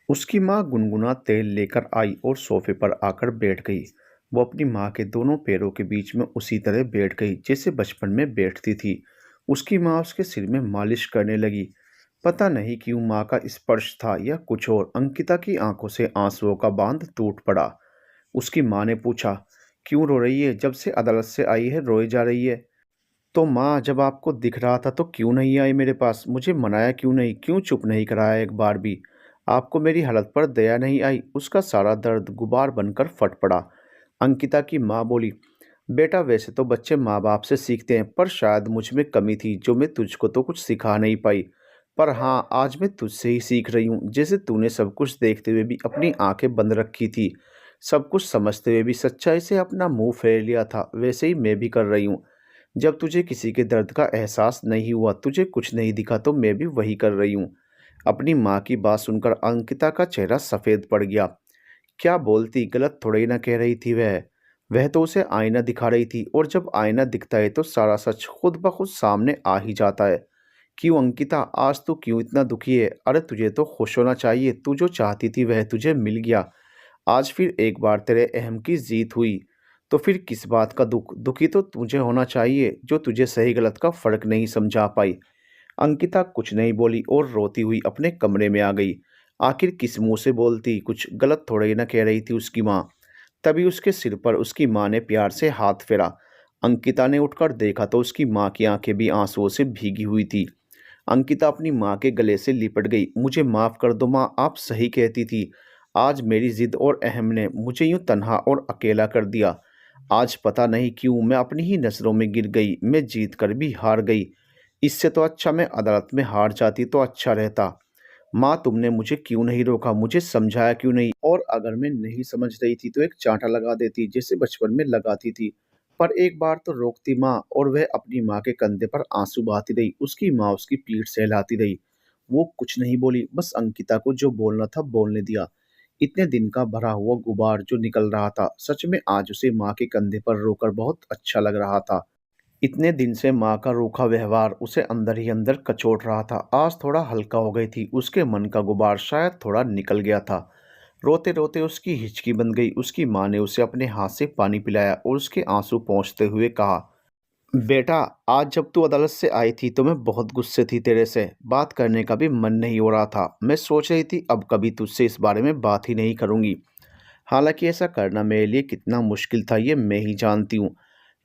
उसकी माँ गुनगुना तेल लेकर आई और सोफे पर आकर बैठ गई। वो अपनी माँ के दोनों पैरों के बीच में उसी तरह बैठ गई जैसे बचपन में बैठती थी। उसकी माँ उसके सिर में मालिश करने लगी। पता नहीं क्यों माँ का स्पर्श था या कुछ और, अंकिता की आंखों से आंसुओं का बांध टूट पड़ा। उसकी माँ ने पूछा, क्यों रो रही है? जब से अदालत से आई है रोए जा रही है। तो माँ, जब आपको दिख रहा था तो क्यों नहीं आई मेरे पास? मुझे मनाया क्यों नहीं? क्यों चुप नहीं कराया एक बार भी? आपको मेरी हालत पर दया नहीं आई? उसका सारा दर्द गुबार बनकर फट पड़ा। अंकिता की माँ बोली, बेटा वैसे तो बच्चे माँ बाप से सीखते हैं, पर शायद मुझ में कमी थी जो मैं तुझको तो कुछ सिखा नहीं पाई। पर हाँ, आज मैं तुझसे ही सीख रही हूँ। जैसे तूने सब कुछ देखते हुए भी अपनी आंखें बंद रखी थी, सब कुछ समझते हुए भी सच्चाई से अपना मुंह फेर लिया था, वैसे ही मैं भी कर रही हूँ। जब तुझे किसी के दर्द का एहसास नहीं हुआ, तुझे कुछ नहीं दिखा, तो मैं भी वही कर रही हूँ। अपनी माँ की बात सुनकर अंकिता का चेहरा सफ़ेद पड़ गया। क्या बोलती, गलत थोड़ा ही ना कह रही थी वह तो उसे आईना दिखा रही थी, और जब आईना दिखता है तो सारा सच खुद ब खुद सामने आ ही जाता है। क्यों अंकिता, आज तू क्यों इतना दुखी है? अरे तुझे तो खुश होना चाहिए, तू जो चाहती थी वह तुझे मिल गया। आज फिर एक बार तेरे अहम की जीत हुई, तो फिर किस बात का दुख? दुखी तो तुझे होना चाहिए जो तुझे सही गलत का फर्क नहीं समझा पाई। अंकिता कुछ नहीं बोली और रोती हुई अपने कमरे में आ गई। आखिर किस मुंह से बोलती? कुछ गलत थोड़ा ही ना कह रही थी उसकी माँ। तभी उसके सिर पर उसकी माँ ने प्यार से हाथ फेरा। अंकिता ने उठकर देखा तो उसकी माँ की आंखें भी आंसुओं से भीगी हुई थी। अंकिता अपनी माँ के गले से लिपट गई। मुझे माफ़ कर दो माँ, आप सही कहती थी। आज मेरी ज़िद और अहम ने मुझे यूँ तन्हा और अकेला कर दिया। आज पता नहीं क्यों मैं अपनी ही नज़रों में गिर गई। मैं जीत कर भी हार गई। इससे तो अच्छा मैं अदालत में हार जाती तो अच्छा रहता। माँ, तुमने मुझे क्यों नहीं रोका? मुझे समझाया क्यों नहीं? और अगर मैं नहीं समझ रही थी तो एक चांटा लगा देती जैसे बचपन में लगाती थी। पर एक बार तो रोकती माँ, और वह अपनी माँ के कंधे पर आंसू बहाती रही। उसकी माँ उसकी पीठ सहलाती रही। वो कुछ नहीं बोली, बस अंकिता को जो बोलना था बोलने दिया। इतने दिन का भरा हुआ गुबार जो निकल रहा था, सच में आज उसे माँ के कंधे पर रोकर बहुत अच्छा लग रहा था। इतने दिन से माँ का रूखा व्यवहार उसे अंदर ही अंदर कचोट रहा था। आज थोड़ा हल्का हो गई थी। उसके मन का गुबार शायद थोड़ा निकल गया था। रोते रोते उसकी हिचकी बन गई। उसकी माँ ने उसे अपने हाथ से पानी पिलाया और उसके आंसू पोंछते हुए कहा, बेटा, आज जब तू अदालत से आई थी तो मैं बहुत गुस्से थी। तेरे से बात करने का भी मन नहीं हो रहा था। मैं सोच रही थी अब कभी तुझसे इस बारे में बात ही नहीं करूंगी। हालांकि ऐसा करना मेरे लिए कितना मुश्किल था ये मैं ही जानती हूँ,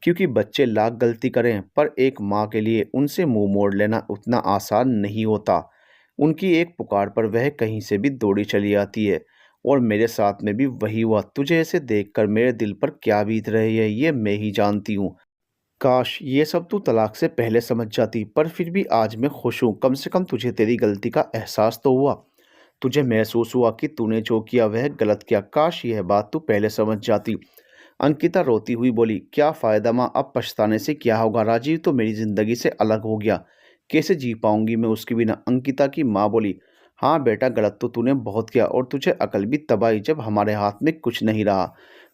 क्योंकि बच्चे लाख गलती करें पर एक माँ के लिए उनसे मुंह मोड़ लेना उतना आसान नहीं होता। उनकी एक पुकार पर वह कहीं से भी दौड़ी चली आती है, और मेरे साथ में भी वही हुआ। तुझे ऐसे देखकर मेरे दिल पर क्या बीत रही है ये मैं ही जानती हूँ। काश ये सब तू तलाक से पहले समझ जाती, पर फिर भी आज मैं खुश हूँ। कम से कम तुझे तेरी गलती का एहसास तो हुआ। तुझे महसूस हुआ कि तूने जो किया वह गलत किया। काश यह बात तू पहले समझ जाती। अंकिता रोती हुई बोली, क्या फ़ायदा माँ, अब पछताने से क्या होगा? राजीव तो मेरी ज़िंदगी से अलग हो गया। कैसे जी पाऊंगी मैं उसके बिना? अंकिता की माँ बोली, हाँ बेटा, गलत तो तूने बहुत किया, और तुझे अकल भी तब आई जब हमारे हाथ में कुछ नहीं रहा।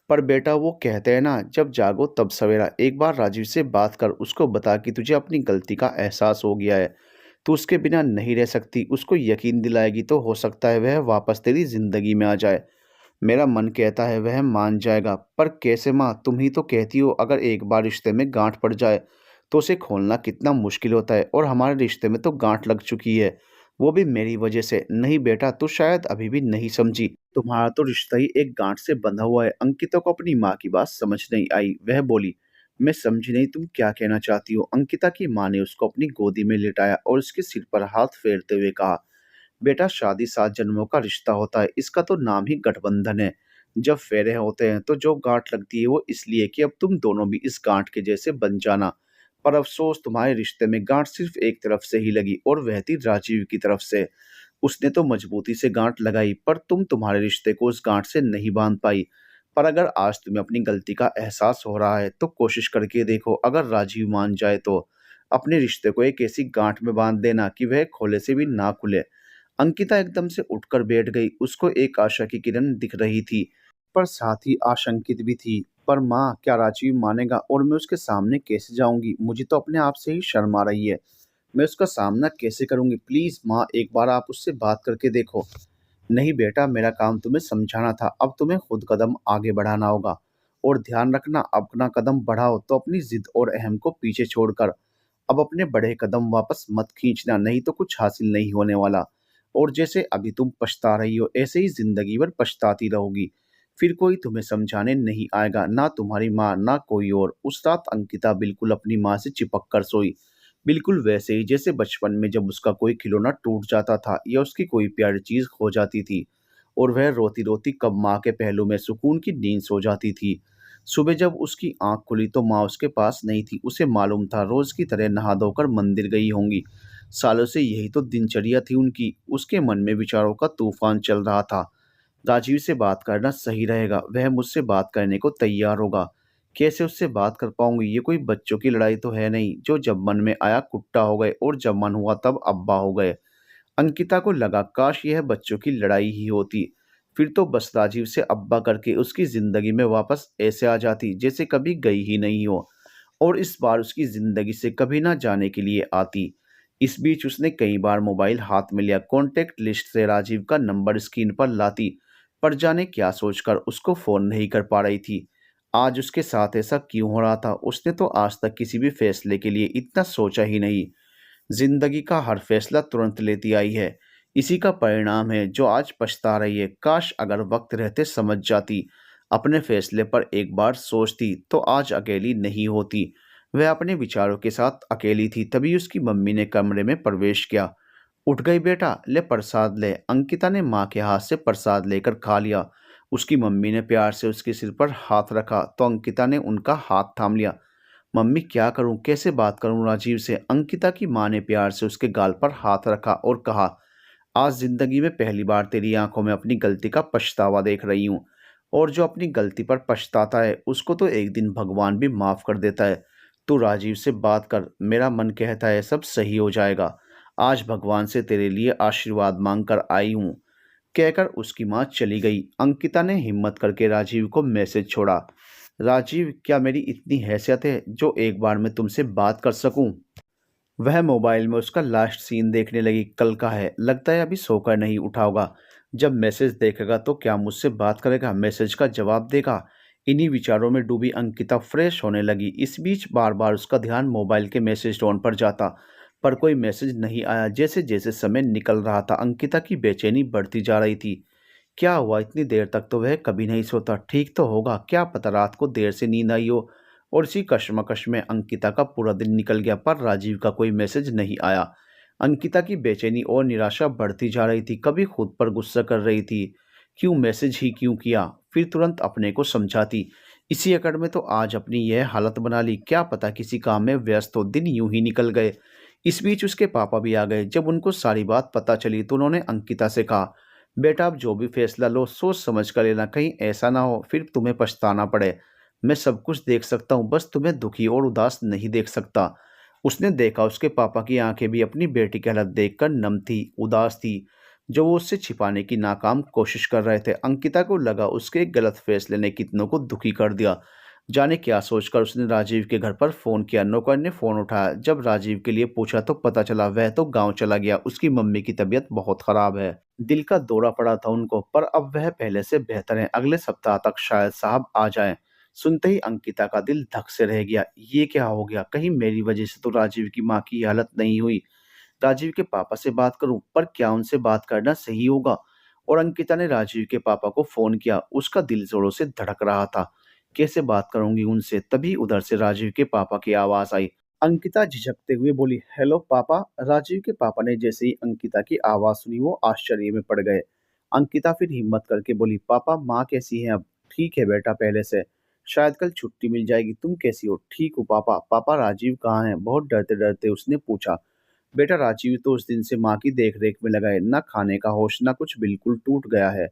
पर बेटा, वो कहते हैं ना, जब जागो तब सवेरा। एक बार राजीव से बात कर, उसको बता कि तुझे अपनी गलती का एहसास हो गया है। तू उसके बिना नहीं रह सकती। उसको यकीन दिलाएगी तो हो सकता है वह वापस तेरी ज़िंदगी में आ जाए। मेरा मन कहता है वह मान जाएगा, पर कैसे माँ? तुम ही तो कहती हो अगर एक बार रिश्ते में गांठ पड़ जाए तो उसे खोलना कितना मुश्किल होता है, और हमारे रिश्ते में तो गांठ लग चुकी है, वो भी मेरी वजह से। नहीं बेटा, तू शायद अभी भी नहीं समझी। तुम्हारा तो रिश्ता ही एक गांठ से बंधा हुआ है। अंकिता को अपनी माँ की बात समझ नहीं आई। वह बोली, मैं समझी नहीं तुम क्या कहना चाहती हो। अंकिता की माँ ने उसको अपनी गोदी में लिटाया और उसके सिर पर हाथ फेरते हुए कहा, बेटा, शादी 7 जन्मों का रिश्ता होता है। इसका तो नाम ही गठबंधन है। जब फेरे होते हैं तो जो गांठ लगती है वो इसलिए कि अब तुम दोनों भी इस गांठ के जैसे बन जाना। पर अफसोस, तुम्हारे रिश्ते में गांठ सिर्फ एक तरफ से ही लगी, और वह थी राजीव की तरफ से। उसने तो मजबूती से गांठ लगाई, पर तुम तुम्हारे रिश्ते को उस गांठ से नहीं बांध पाई। पर अगर आज तुम्हें अपनी गलती का एहसास हो रहा है तो कोशिश करके देखो। अगर राजीव मान जाए तो अपने रिश्ते को एक ऐसी गांठ में बांध देना कि वह खोले से भी ना खुले। अंकिता एकदम से उठकर बैठ गई। उसको एक आशा की किरण दिख रही थी, पर साथ ही आशंकित भी थी। पर माँ, क्या राजीव मानेगा? और मैं उसके सामने कैसे जाऊंगी? मुझे तो अपने आप से ही शर्म आ रही है। मैं उसका सामना कैसे करूंगी? प्लीज माँ, एक बार आप उससे बात करके देखो। नहीं बेटा, मेरा काम तुम्हें समझाना था, अब तुम्हें खुद कदम आगे बढ़ाना होगा। और ध्यान रखना, अपना कदम बढ़ाओ तो अपनी जिद और अहम को पीछे छोड़कर अब अपने बड़े कदम वापस मत खींचना, नहीं तो कुछ हासिल नहीं होने वाला। और जैसे अभी तुम पछता रही हो, ऐसे ही जिंदगी भर पछताती रहोगी। फिर कोई तुम्हें समझाने नहीं आएगा, ना तुम्हारी माँ ना कोई और। उस रात अंकिता बिल्कुल अपनी माँ से चिपक कर सोई, बिल्कुल वैसे ही जैसे बचपन में जब उसका कोई खिलौना टूट जाता था या उसकी कोई प्यारी चीज खो जाती थी और वह रोती रोती कब माँ के पहलू में सुकून की नींद सो जाती थी। सुबह जब उसकी आंख खुली तो माँ उसके पास नहीं थी। उसे मालूम था रोज की तरह नहा धोकर मंदिर गई होंगी। सालों से यही तो दिनचर्या थी उनकी। उसके मन में विचारों का तूफान चल रहा था। राजीव से बात करना सही रहेगा, वह मुझसे बात करने को तैयार होगा। कैसे उससे बात कर पाऊंगी? ये कोई बच्चों की लड़ाई तो है नहीं जो जब मन में आया कुट्टा हो गए और जब मन हुआ तब अब्बा हो गए। अंकिता को लगा काश यह बच्चों की लड़ाई ही होती। फिर तो बस राजीव से अब्बा करके उसकी जिंदगी में वापस ऐसे आ जाती जैसे कभी गई ही नहीं हो, और इस बार उसकी जिंदगी से कभी ना जाने के लिए आती। इस बीच उसने कई बार मोबाइल हाथ में लिया, कॉन्टेक्ट लिस्ट से राजीव का नंबर स्क्रीन पर लाती, पर जाने क्या सोचकर उसको फोन नहीं कर पा रही थी। आज उसके साथ ऐसा क्यों हो रहा था? उसने तो आज तक किसी भी फैसले के लिए इतना सोचा ही नहीं। जिंदगी का हर फैसला तुरंत लेती आई है। इसी का परिणाम है जो आज पछता रही है। काश अगर वक्त रहते समझ जाती, अपने फैसले पर एक बार सोचती तो आज अकेली नहीं होती। वह अपने विचारों के साथ अकेली थी। तभी उसकी मम्मी ने कमरे में प्रवेश किया। उठ गई बेटा, ले प्रसाद ले। अंकिता ने माँ के हाथ से प्रसाद लेकर खा लिया। उसकी मम्मी ने प्यार से उसके सिर पर हाथ रखा तो अंकिता ने उनका हाथ थाम लिया। मम्मी क्या करूं, कैसे बात करूं राजीव से? अंकिता की मां ने प्यार से उसके गाल पर हाथ रखा और कहा, आज जिंदगी में पहली बार तेरी आंखों में अपनी गलती का पछतावा देख रही हूं। और जो अपनी गलती पर पछताता है उसको तो एक दिन भगवान भी माफ कर देता है। तू राजीव से बात कर, मेरा मन कहता है सब सही हो जाएगा। आज भगवान से तेरे लिए आशीर्वाद मांग कर आई हूं। कहकर उसकी मां चली गई। अंकिता ने हिम्मत करके राजीव को मैसेज छोड़ा, राजीव क्या मेरी इतनी हैसियत है जो एक बार मैं तुमसे बात कर सकूं? वह मोबाइल में उसका लास्ट सीन देखने लगी। कल का है, लगता है अभी सोकर नहीं उठा होगा। जब मैसेज देखेगा तो क्या मुझसे बात करेगा, मैसेज का जवाब देगा? इन्हीं विचारों में डूबी अंकिता फ्रेश होने लगी। इस बीच बार बार उसका ध्यान मोबाइल के मैसेज टोन पर जाता, पर कोई मैसेज नहीं आया। जैसे जैसे समय निकल रहा था अंकिता की बेचैनी बढ़ती जा रही थी। क्या हुआ, इतनी देर तक तो वह कभी नहीं सोता, ठीक तो होगा? क्या पता रात को देर से नींद आई हो। और इसी कश्मकश में अंकिता का पूरा दिन निकल गया, पर राजीव का कोई मैसेज नहीं आया। अंकिता की बेचैनी और निराशा बढ़ती जा रही थी। कभी खुद पर गुस्सा कर रही थी, क्यों मैसेज ही क्यों किया? फिर तुरंत अपने को समझाती, इसी अकड़ में तो आज अपनी यह हालत बना ली। क्या पता किसी काम में व्यस्त हो, दिन यूं ही निकल गए। इस बीच उसके पापा भी आ गए। जब उनको सारी बात पता चली तो उन्होंने अंकिता से कहा, बेटा आप जो भी फैसला लो सोच समझ कर लेना, कहीं ऐसा ना हो फिर तुम्हें पछताना पड़े। मैं सब कुछ देख सकता हूँ, बस तुम्हें दुखी और उदास नहीं देख सकता। उसने देखा उसके पापा की आंखें भी अपनी बेटी की हालत देखकर नम थी, उदास थी, जो वो उससे छिपाने की नाकाम कोशिश कर रहे थे। अंकिता को लगा उसके गलत फैसले ने कितनों को दुखी कर दिया। जाने क्या सोचकर उसने राजीव के घर पर फोन किया। नौकर ने फोन उठाया। जब राजीव के लिए पूछा तो पता चला वह तो गांव चला गया। उसकी मम्मी की तबीयत बहुत खराब है, दिल का दौरा पड़ा था उनको, पर अब वह पहले से बेहतर है। अगले सप्ताह तक शायद साहब आ जाएं। सुनते ही अंकिता का दिल धक से रह गया। ये क्या हो गया? कहीं मेरी वजह से तो राजीव की माँ की हालत नहीं हुई? राजीव के पापा से बात करूं, पर क्या उनसे बात करना सही होगा? और अंकिता ने राजीव के पापा को फोन किया। उसका दिल जोरों से धड़क रहा था। कैसे बात करूंगी उनसे? तभी उधर से राजीव के पापा की आवाज आई। अंकिता झिझकते हुए बोली, हेलो पापा। राजीव के पापा ने जैसे ही अंकिता की आवाज सुनी वो आश्चर्य में पड़ गए। अंकिता फिर हिम्मत करके बोली, पापा माँ कैसी है अब? ठीक है बेटा, पहले से। शायद कल छुट्टी मिल जाएगी। तुम कैसी हो? ठीक हूँ पापा। पापा राजीव कहाँ है? बहुत डरते डरते उसने पूछा। बेटा राजीव तो उस दिन से माँ की देख रेख में लगा है, ना खाने का होश ना कुछ, बिल्कुल टूट गया है।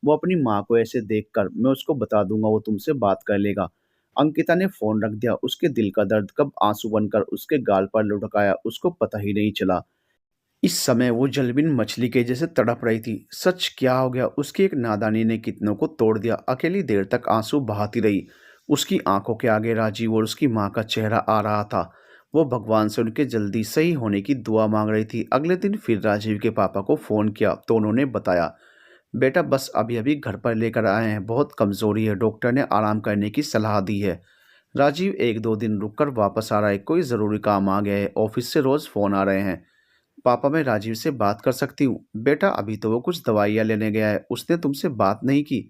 वो अपनी माँ को ऐसे देखकर, मैं उसको बता दूंगा वो तुमसे बात कर लेगा। अंकिता ने फोन रख दिया। उसके दिल का दर्द कब आंसू बनकर उसके गाल पर लुढ़काया उसको पता ही नहीं चला। इस समय वो जलबिन मछली के जैसे तड़प रही थी। सच क्या हो गया? उसकी एक नादानी ने कितनों को तोड़ दिया। अकेली देर तक आंसू बहाती रही। उसकी आंखों के आगे राजीव और उसकी माँ का चेहरा आ रहा था। वो भगवान से उनके जल्दी सही होने की दुआ मांग रही थी। अगले दिन फिर राजीव के पापा को फोन किया तो उन्होंने बताया, बेटा बस अभी अभी घर पर लेकर आए हैं, बहुत कमज़ोरी है, डॉक्टर ने आराम करने की सलाह दी है। राजीव एक दो दिन रुककर वापस आ रहा है, कोई ज़रूरी काम आ गया है, ऑफिस से रोज़ फ़ोन आ रहे हैं। पापा मैं राजीव से बात कर सकती हूँ? बेटा अभी तो वो कुछ दवाइयाँ लेने गया है, उसने तुमसे बात नहीं की?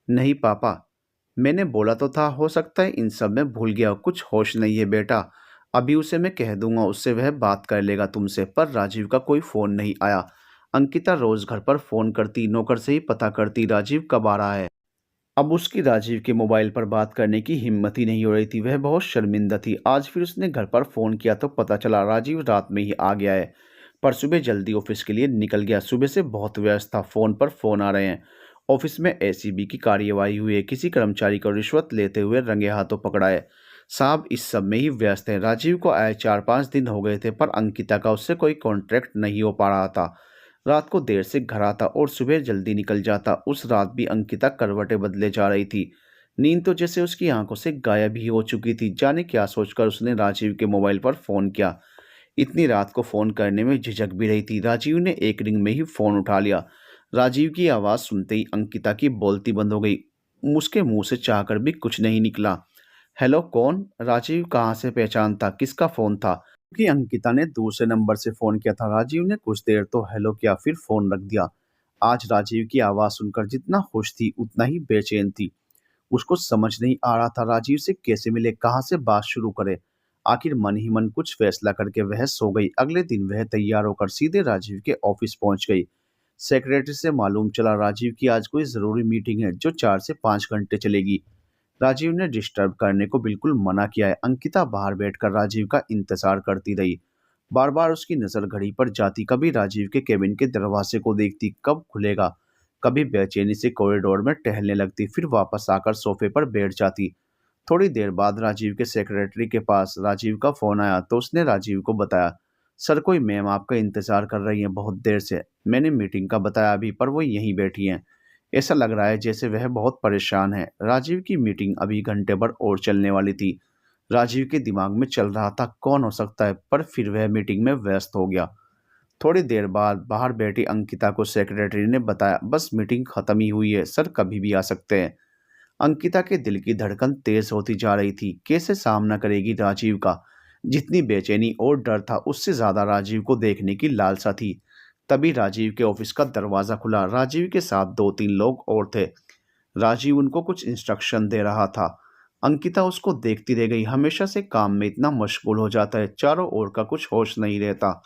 नहीं पापा, मैंने बोला तो था, हो सकता है इन सब में भूल गया हो, कुछ होश नहीं है बेटा। अभी उसे मैं कह दूंगा, उससे वह बात कर लेगा तुमसे। पर राजीव का कोई फ़ोन नहीं आया। अंकिता रोज़ घर पर फ़ोन करती, नौकर से ही पता करती राजीव कब आ रहा है। अब उसकी राजीव के मोबाइल पर बात करने की हिम्मत ही नहीं हो रही थी, वह बहुत शर्मिंदा थी। आज फिर उसने घर पर फ़ोन किया तो पता चला राजीव रात में ही आ गया है, पर सुबह जल्दी ऑफिस के लिए निकल गया। सुबह से बहुत व्यस्त था, फ़ोन पर फ़ोन आ रहे हैं। ऑफिस में एसीबी की कार्यवाही हुई है, किसी कर्मचारी को रिश्वत लेते हुए रंगे हाथों पकड़ा है। साहब इस सब में ही व्यस्त हैं। राजीव को आए 4-5 दिन हो गए थे, पर अंकिता का उससे कोई कॉन्ट्रैक्ट नहीं हो पा रहा था। रात को देर से घर आता और सुबह जल्दी निकल जाता। उस रात भी अंकिता करवटें बदले जा रही थी। नींद तो जैसे उसकी आंखों से गायब ही हो चुकी थी। जाने क्या सोचकर उसने राजीव के मोबाइल पर फ़ोन किया। इतनी रात को फ़ोन करने में झिझक भी रही थी। राजीव ने एक रिंग में ही फ़ोन उठा लिया। राजीव की आवाज़ सुनते ही अंकिता की बोलती बंद हो गई। उसके मुंह से चाहकर भी कुछ नहीं निकला। हेलो कौन? राजीव कहाँ से पहचानता किसका फ़ोन था? क्योंकि अंकिता ने दूसरे नंबर से फ़ोन किया था। राजीव ने कुछ देर तो हेलो किया, फिर फ़ोन रख दिया। आज राजीव की आवाज़ सुनकर जितना खुश थी उतना ही बेचैन थी। उसको समझ नहीं आ रहा था राजीव से कैसे मिले, कहाँ से बात शुरू करे। आखिर मन ही मन कुछ फैसला करके वह सो गई। अगले दिन वह तैयार होकर सीधे राजीव के ऑफिस पहुंच गई। सेक्रेटरी से मालूम चला राजीव की आज कोई ज़रूरी मीटिंग है जो 4 से 5 घंटे चलेगी। राजीव ने डिस्टर्ब करने को बिल्कुल मना किया है। अंकिता बाहर बैठकर राजीव का इंतजार करती रही। बार बार उसकी नज़र घड़ी पर जाती, कभी राजीव के केबिन के दरवाजे को देखती कब खुलेगा, कभी बेचैनी से कॉरिडोर में टहलने लगती, फिर वापस आकर सोफे पर बैठ जाती। थोड़ी देर बाद राजीव के सेक्रेटरी के पास राजीव का फ़ोन आया तो उसने राजीव को बताया, सर कोई मैम आपका इंतज़ार कर रही हैं बहुत देर से। मैंने मीटिंग का बताया अभी, पर वो यहीं बैठी हैं। ऐसा लग रहा है जैसे वह बहुत परेशान है। राजीव की मीटिंग अभी घंटे भर और चलने वाली थी। राजीव के दिमाग में चल रहा था कौन हो सकता है, पर फिर वह मीटिंग में व्यस्त हो गया। थोड़ी देर बाद बाहर बैठी अंकिता को सेक्रेटरी ने बताया, बस मीटिंग खत्म ही हुई है सर, कभी भी आ सकते हैं। अंकिता के दिल की धड़कन तेज होती जा रही थी। कैसे सामना करेगी राजीव का? जितनी बेचैनी और डर था उससे ज्यादा राजीव को देखने की लालसा थी। तभी राजीव के ऑफिस का दरवाजा खुला। राजीव के साथ 2-3 लोग और थे। राजीव उनको कुछ इंस्ट्रक्शन दे रहा था। अंकिता उसको देखती रह गई। हमेशा से काम में इतना मशगूल हो जाता है, चारों ओर का कुछ होश नहीं रहता।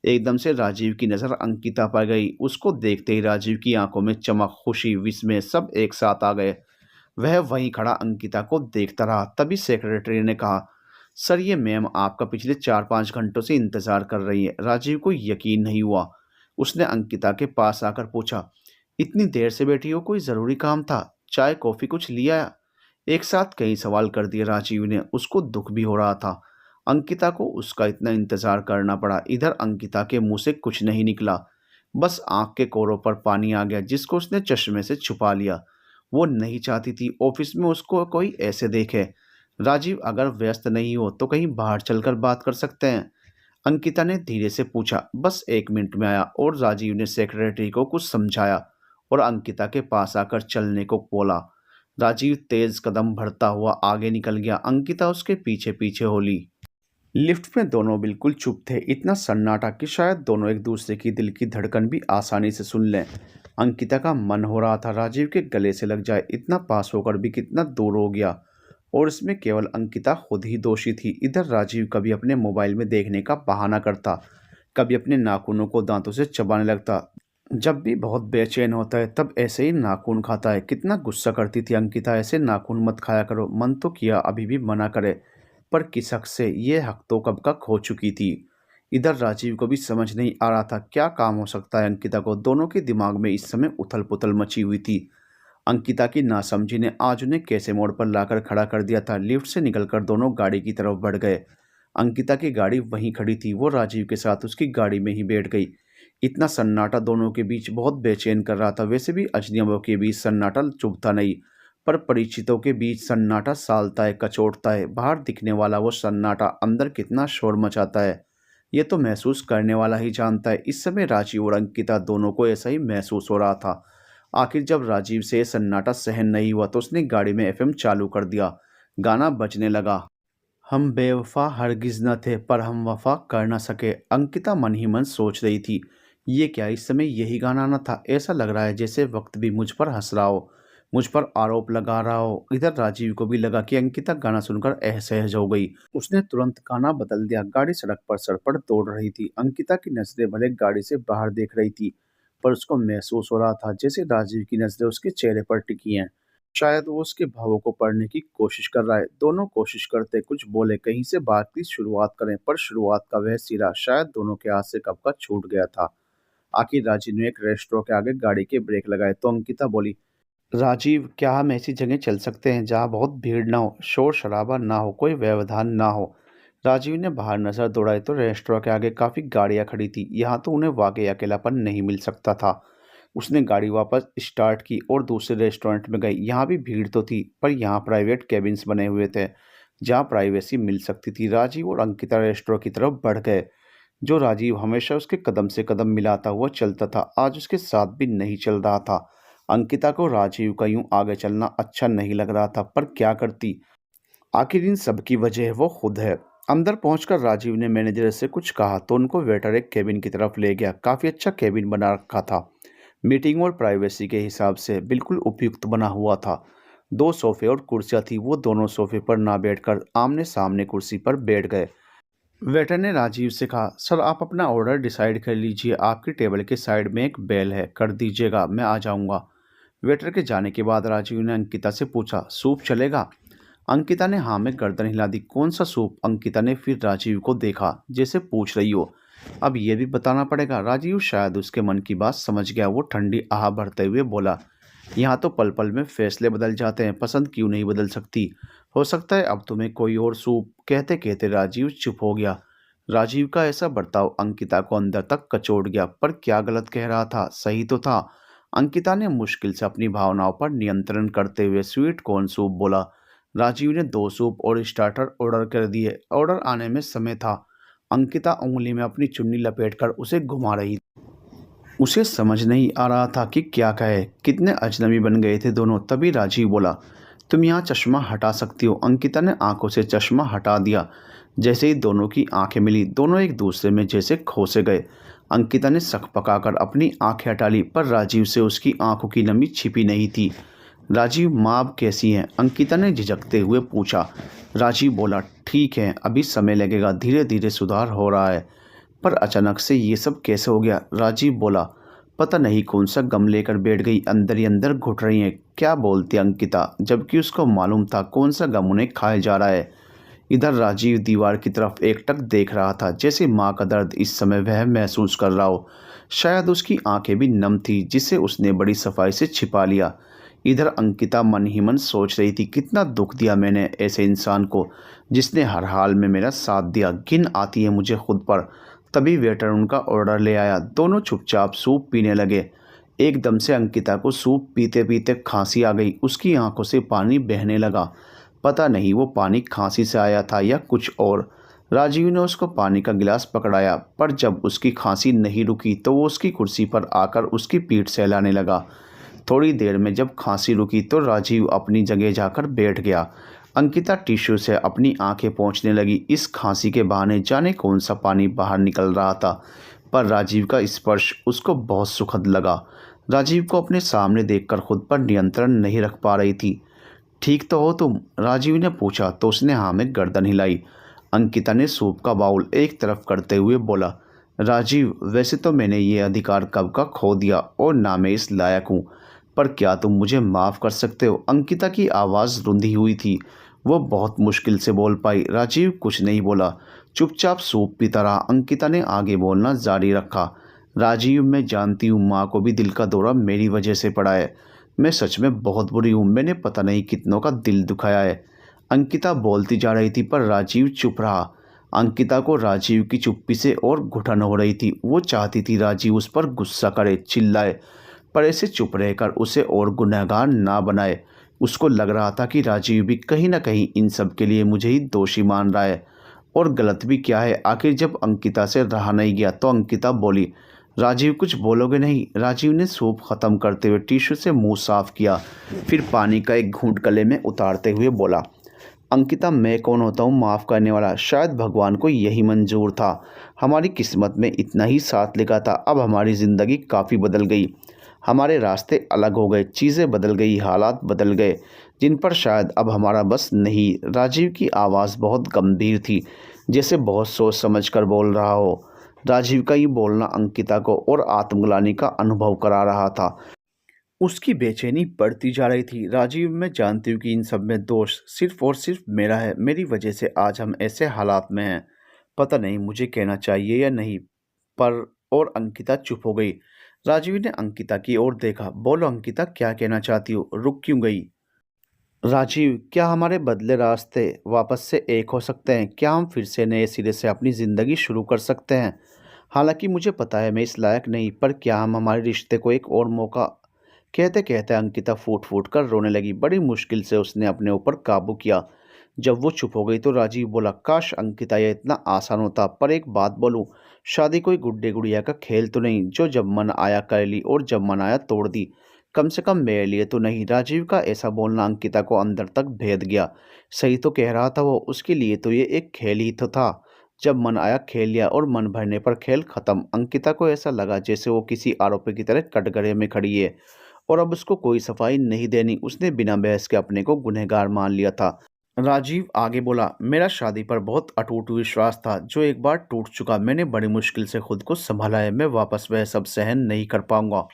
एकदम से राजीव की नज़र अंकिता पर गई। उसको देखते ही राजीव की आंखों में चमक, खुशी, विस्मय सब एक साथ आ गए। वह वहीं खड़ा अंकिता को देखता रहा। तभी सेक्रेटरी ने कहा, सर ये मैम आपका पिछले 4-5 घंटों से इंतज़ार कर रही है। राजीव को यकीन नहीं हुआ। उसने अंकिता के पास आकर पूछा, इतनी देर से बैठी हो, कोई ज़रूरी काम था? चाय कॉफ़ी कुछ लिया? एक साथ कई सवाल कर दिए राजीव ने। उसको दुख भी हो रहा था। अंकिता को उसका इतना इंतज़ार करना पड़ा। इधर अंकिता के मुंह से कुछ नहीं निकला, बस आंख के कोरों पर पानी आ गया जिसको उसने चश्मे से छुपा लिया। वो नहीं चाहती थी ऑफिस में उसको कोई ऐसे देखे। राजीव अगर व्यस्त नहीं हो तो कहीं बाहर चलकर बात कर सकते हैं। अंकिता ने धीरे से पूछा, बस 1 मिनट में आया। और राजीव ने सेक्रेटरी को कुछ समझाया और अंकिता के पास आकर चलने को बोला। राजीव तेज कदम बढ़ता हुआ आगे निकल गया। अंकिता उसके पीछे पीछे होली। लिफ्ट में दोनों बिल्कुल चुप थे। इतना सन्नाटा कि शायद दोनों एक दूसरे की दिल की धड़कन भी आसानी से सुन लें। अंकिता का मन हो रहा था राजीव के गले से लग जाए। इतना पास होकर भी कितना दूर हो गया। और इसमें केवल अंकिता खुद ही दोषी थी। इधर राजीव कभी अपने मोबाइल में देखने का बहाना करता, कभी अपने नाखूनों को दांतों से चबाने लगता। जब भी बहुत बेचैन होता है तब ऐसे ही नाखून खाता है। कितना गुस्सा करती थी अंकिता, ऐसे नाखून मत खाया करो। मन तो किया अभी भी मना करे, पर किस हक से? ये हक तो कब का खो चुकी थी। इधर राजीव को भी समझ नहीं आ रहा था क्या काम हो सकता है अंकिता को। दोनों के दिमाग में इस समय उथल पुथल मची हुई थी। अंकिता की नासमझी ने आज उन्हें कैसे मोड़ पर लाकर खड़ा कर दिया था। लिफ्ट से निकलकर दोनों गाड़ी की तरफ बढ़ गए। अंकिता की गाड़ी वहीं खड़ी थी। वो राजीव के साथ उसकी गाड़ी में ही बैठ गई। इतना सन्नाटा दोनों के बीच बहुत बेचैन कर रहा था। वैसे भी अजनबियों के बीच सन्नाटा चुभता नहीं, पर परिचितों के बीच सन्नाटा सालता है, कचोटता है। बाहर दिखने वाला वो सन्नाटा अंदर कितना शोर मचाता है, ये तो महसूस करने वाला ही जानता है। इस समय राजीव और अंकिता दोनों को ऐसा ही महसूस हो रहा था। आखिर जब राजीव से ये सन्नाटा सहन नहीं हुआ तो उसने गाड़ी में एफएम चालू कर दिया। गाना बजने लगा। हम बेवफा हरगिज न थे पर हम वफा कर न सके, अंकिता मन ही मन सोच रही थी। ये क्या इस समय यही गाना न था? ऐसा लग रहा है जैसे वक्त भी मुझ पर हंस रहा हो, मुझ पर आरोप लगा रहा हो। इधर राजीव को भी लगा कि अंकिता गाना सुनकर असहज हो गई। उसने तुरंत गाना बदल दिया। गाड़ी सड़क पर सड़पड़ दौड़ रही थी। अंकिता की नजरें भले गाड़ी से बाहर देख रही थी, पर उसको महसूस हो रहा था जैसे राजीव की नजरें उसके चेहरे पर टिकी हैं। शायद वो उसके भावों को पढ़ने की कोशिश कर रहा है। दोनों कोशिश करते कुछ बोले, कहीं से बात की शुरुआत करें, पर शुरुआत का वह सिरा शायद दोनों के हाथ से कब का छूट गया था। आखिर राजीव ने एक रेस्टोरेंट के आगे गाड़ी के ब्रेक लगाए तो अंकिता बोली, राजीव, क्या हम ऐसी जगह चल सकते हैं जहाँ बहुत भीड़ ना हो, शोर शराबा ना हो, कोई व्यवधान ना हो? राजीव ने बाहर नजर दौड़ाई तो रेस्टोरेंट के आगे काफी गाड़ियां खड़ी थी। यहाँ तो उन्हें वाकई अकेलापन नहीं मिल सकता था। उसने गाड़ी वापस स्टार्ट की और दूसरे रेस्टोरेंट में गई। यहाँ भी भीड़ तो थी, पर यहाँ प्राइवेट केबिन्स बने हुए थे जहाँ प्राइवेसी मिल सकती थी। राजीव और अंकिता रेस्टोरेंट की तरफ बढ़ गए। जो राजीव हमेशा उसके कदम से कदम मिलाता हुआ चलता था, आज उसके साथ भी नहीं चल रहा था। अंकिता को राजीव का यूं आगे चलना अच्छा नहीं लग रहा था, पर क्या करती? आखिर इन सब की वजह वो खुद है। अंदर पहुंचकर राजीव ने मैनेजर से कुछ कहा तो उनको वेटर एक केबिन की तरफ ले गया। काफ़ी अच्छा केबिन बना रखा था। मीटिंग और प्राइवेसी के हिसाब से बिल्कुल उपयुक्त बना हुआ था। दो सोफे और कुर्सियां थी। वो दोनों सोफे पर ना बैठकर आमने सामने कुर्सी पर बैठ गए। वेटर ने राजीव से कहा, सर आप अपना ऑर्डर डिसाइड कर लीजिए, आपकी टेबल के साइड में एक बेल है, कर दीजिएगा, मैं आ जाऊंगा। वेटर के जाने के बाद राजीव ने अंकिता से पूछा, सूप चलेगा? अंकिता ने हाँ में गर्दन हिला दी। कौन सा सूप? अंकिता ने फिर राजीव को देखा जैसे पूछ रही हो, अब ये भी बताना पड़ेगा? राजीव शायद उसके मन की बात समझ गया। वो ठंडी आह भरते हुए बोला, यहाँ तो पल पल में फैसले बदल जाते हैं, पसंद क्यों नहीं बदल सकती? हो सकता है अब तुम्हें कोई और सूप। कहते कहते राजीव चुप हो गया। राजीव का ऐसा बर्ताव अंकिता को अंदर तक कचोट गया। पर क्या गलत कह रहा था? सही तो था। अंकिता ने मुश्किल से अपनी भावनाओं पर नियंत्रण करते हुए स्वीट कॉर्न सूप बोला। राजीव ने 2 सूप और स्टार्टर ऑर्डर कर दिए। ऑर्डर आने में समय था। अंकिता उंगली में अपनी चुन्नी लपेटकर उसे घुमा रही। उसे समझ नहीं आ रहा था कि क्या कहे। कितने अजनबी बन गए थे दोनों। तभी राजीव बोला, तुम यहाँ चश्मा हटा सकती हो। अंकिता ने आंखों से चश्मा हटा दिया। जैसे ही दोनों की आंखें मिली, दोनों एक दूसरे में जैसे खो से गए। अंकिता ने सक पकाकर अपनी आंखें हटा ली, पर राजीव से उसकी आंखों की नमी छिपी नहीं थी। राजीव, माँ अब कैसी हैं? अंकिता ने झिझकते हुए पूछा। राजीव बोला, ठीक है, अभी समय लगेगा, धीरे धीरे सुधार हो रहा है। पर अचानक से ये सब कैसे हो गया? राजीव बोला, पता नहीं कौन सा गम लेकर बैठ गई, अंदर ही अंदर घुट रही हैं। क्या बोलती अंकिता, जबकि उसको मालूम था कौन सा गम उन्हें खाए जा रहा है। इधर राजीव दीवार की तरफ एकटक देख रहा था, जैसे माँ का दर्द इस समय वह महसूस कर रहा हो। शायद उसकी आंखें भी नम थी, जिसे उसने बड़ी सफाई से छिपा लिया। इधर अंकिता मन ही मन सोच रही थी, कितना दुख दिया मैंने ऐसे इंसान को जिसने हर हाल में मेरा साथ दिया। घिन आती है मुझे खुद पर। तभी वेटर उनका ऑर्डर ले आया। दोनों चुपचाप सूप पीने लगे। एकदम से अंकिता को सूप पीते पीते खांसी आ गई। उसकी आंखों से पानी बहने लगा। पता नहीं वो पानी खांसी से आया था या कुछ और। राजीव ने उसको पानी का गिलास पकड़ाया, पर जब उसकी खांसी नहीं रुकी तो वो उसकी कुर्सी पर आकर उसकी पीठ सहलाने लगा। थोड़ी देर में जब खांसी रुकी तो राजीव अपनी जगह जाकर बैठ गया। अंकिता टिश्यू से अपनी आंखें पोंछने लगी। इस खांसी के बहाने जाने कौन सा पानी बाहर निकल रहा था, पर राजीव का स्पर्श उसको बहुत सुखद लगा। राजीव को अपने सामने देखकर खुद पर नियंत्रण नहीं रख पा रही थी। ठीक तो हो तुम? राजीव ने पूछा तो उसने हाँ में गर्दन हिलाई। अंकिता ने सूप का बाउल एक तरफ करते हुए बोला, राजीव, वैसे तो मैंने ये अधिकार कब का खो दिया और ना मैं इस लायक हूँ, पर क्या तुम मुझे माफ़ कर सकते हो? अंकिता की आवाज़ रुंधी हुई थी। वो बहुत मुश्किल से बोल पाई। राजीव कुछ नहीं बोला, चुपचाप सूप पीता रहा। अंकिता ने आगे बोलना जारी रखा, राजीव, मैं जानती हूँ माँ को भी दिल का दौरा मेरी वजह से पड़ा है। मैं सच में बहुत बुरी हूँ। मैंने पता नहीं कितनों का दिल दुखाया है। अंकिता बोलती जा रही थी, पर राजीव चुप रहा। अंकिता को राजीव की चुप्पी से और घुटन हो रही थी। वो चाहती थी राजीव उस पर गुस्सा करे, चिल्लाए, पर ऐसे चुप रहकर उसे और गुनहगार ना बनाए। उसको लग रहा था कि राजीव भी कहीं ना कहीं इन सब के लिए मुझे ही दोषी मान रहा है। और गलत भी क्या है? आखिर जब अंकिता से रहा नहीं गया तो अंकिता बोली, राजीव कुछ बोलोगे नहीं? राजीव ने सूप खत्म करते हुए टिश्यू से मुंह साफ किया, फिर पानी का एक घूंट गले में उतारते हुए बोला, अंकिता मैं कौन होता हूँ माफ़ करने वाला? शायद भगवान को यही मंजूर था। हमारी किस्मत में इतना ही साथ लिखा था। अब हमारी ज़िंदगी काफ़ी बदल गई। हमारे रास्ते अलग हो गए, चीज़ें बदल गई, हालात बदल गए, जिन पर शायद अब हमारा बस नहीं। राजीव की आवाज़ बहुत गंभीर थी, जैसे बहुत सोच समझ कर बोल रहा हो। राजीव का ये बोलना अंकिता को और आत्मग्लानि का अनुभव करा रहा था। उसकी बेचैनी बढ़ती जा रही थी। राजीव, मैं जानती हूँ कि इन सब में दोष सिर्फ़ और सिर्फ़ मेरा है। मेरी वजह से आज हम ऐसे हालात में हैं। पता नहीं मुझे कहना चाहिए या नहीं, पर और अंकिता चुप हो गई। राजीव ने अंकिता की ओर देखा। बोलो अंकिता, क्या कहना चाहती हो? रुक क्यों गई? राजीव, क्या हमारे बदले रास्ते वापस से एक हो सकते हैं? क्या हम फिर से नए सिरे से अपनी ज़िंदगी शुरू कर सकते हैं? हालाँकि मुझे पता है मैं इस लायक नहीं, पर क्या हम हमारे रिश्ते को एक और मौका? कहते-कहते अंकिता फूट-फूट कर रोने लगी। बड़ी मुश्किल से उसने अपने ऊपर काबू किया। जब वो चुप हो गई तो राजीव बोला, काश अंकिता यह इतना आसान होता, पर एक बात बोलूँ, शादी कोई गुड्डे-गुड़िया का खेल तो नहीं, जो जब मन आया कर ली और जब मन आया तोड़ दी। कम से कम मेरे लिए तो नहीं। राजीव का ऐसा बोलना अंकिता को अंदर तक भेद गया। सही तो कह रहा था वो, उसके लिए तो ये एक खेल ही तो था। जब मन आया खेल लिया और मन भरने पर खेल खत्म। अंकिता को ऐसा लगा जैसे वो किसी आरोपी की तरह कटघरे में खड़ी है और अब उसको कोई सफाई नहीं देनी। उसने बिना बहस के अपने को गुनहगार मान लिया था। राजीव आगे बोला, मेरा शादी पर बहुत अटूट विश्वास था, जो एक बार टूट चुका। मैंने बड़ी मुश्किल से खुद को संभाला है। मैं वापस वह सब सहन नहीं कर पाऊंगा,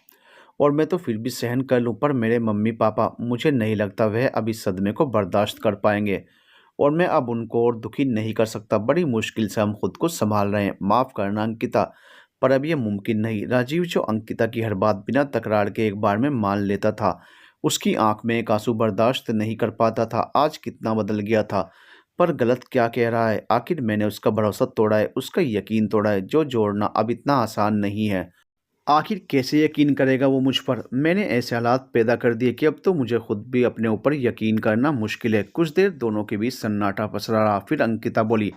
और मैं तो फिर भी सहन कर लूं, पर मेरे मम्मी पापा, मुझे नहीं लगता वह अब इस सदमे को बर्दाश्त कर पाएंगे, और मैं अब उनको और दुखी नहीं कर सकता। बड़ी मुश्किल से हम खुद को संभाल रहे हैं। माफ़ करना अंकिता, पर अब यह मुमकिन नहीं। राजीव, जो अंकिता की हर बात बिना तकरार के एक बार में मान लेता था, उसकी आंख में एक आंसू बर्दाश्त नहीं कर पाता था, आज कितना बदल गया था। पर गलत क्या कह रहा है? आखिर मैंने उसका भरोसा तोड़ा है, उसका यकीन तोड़ा है, जो जोड़ना अब इतना आसान नहीं है। आखिर कैसे यकीन करेगा वो मुझ पर? मैंने ऐसे हालात पैदा कर दिए कि अब तो मुझे खुद भी अपने ऊपर यकीन करना मुश्किल है। कुछ देर दोनों के बीच सन्नाटा पसरा रहा। फिर अंकिता बोली,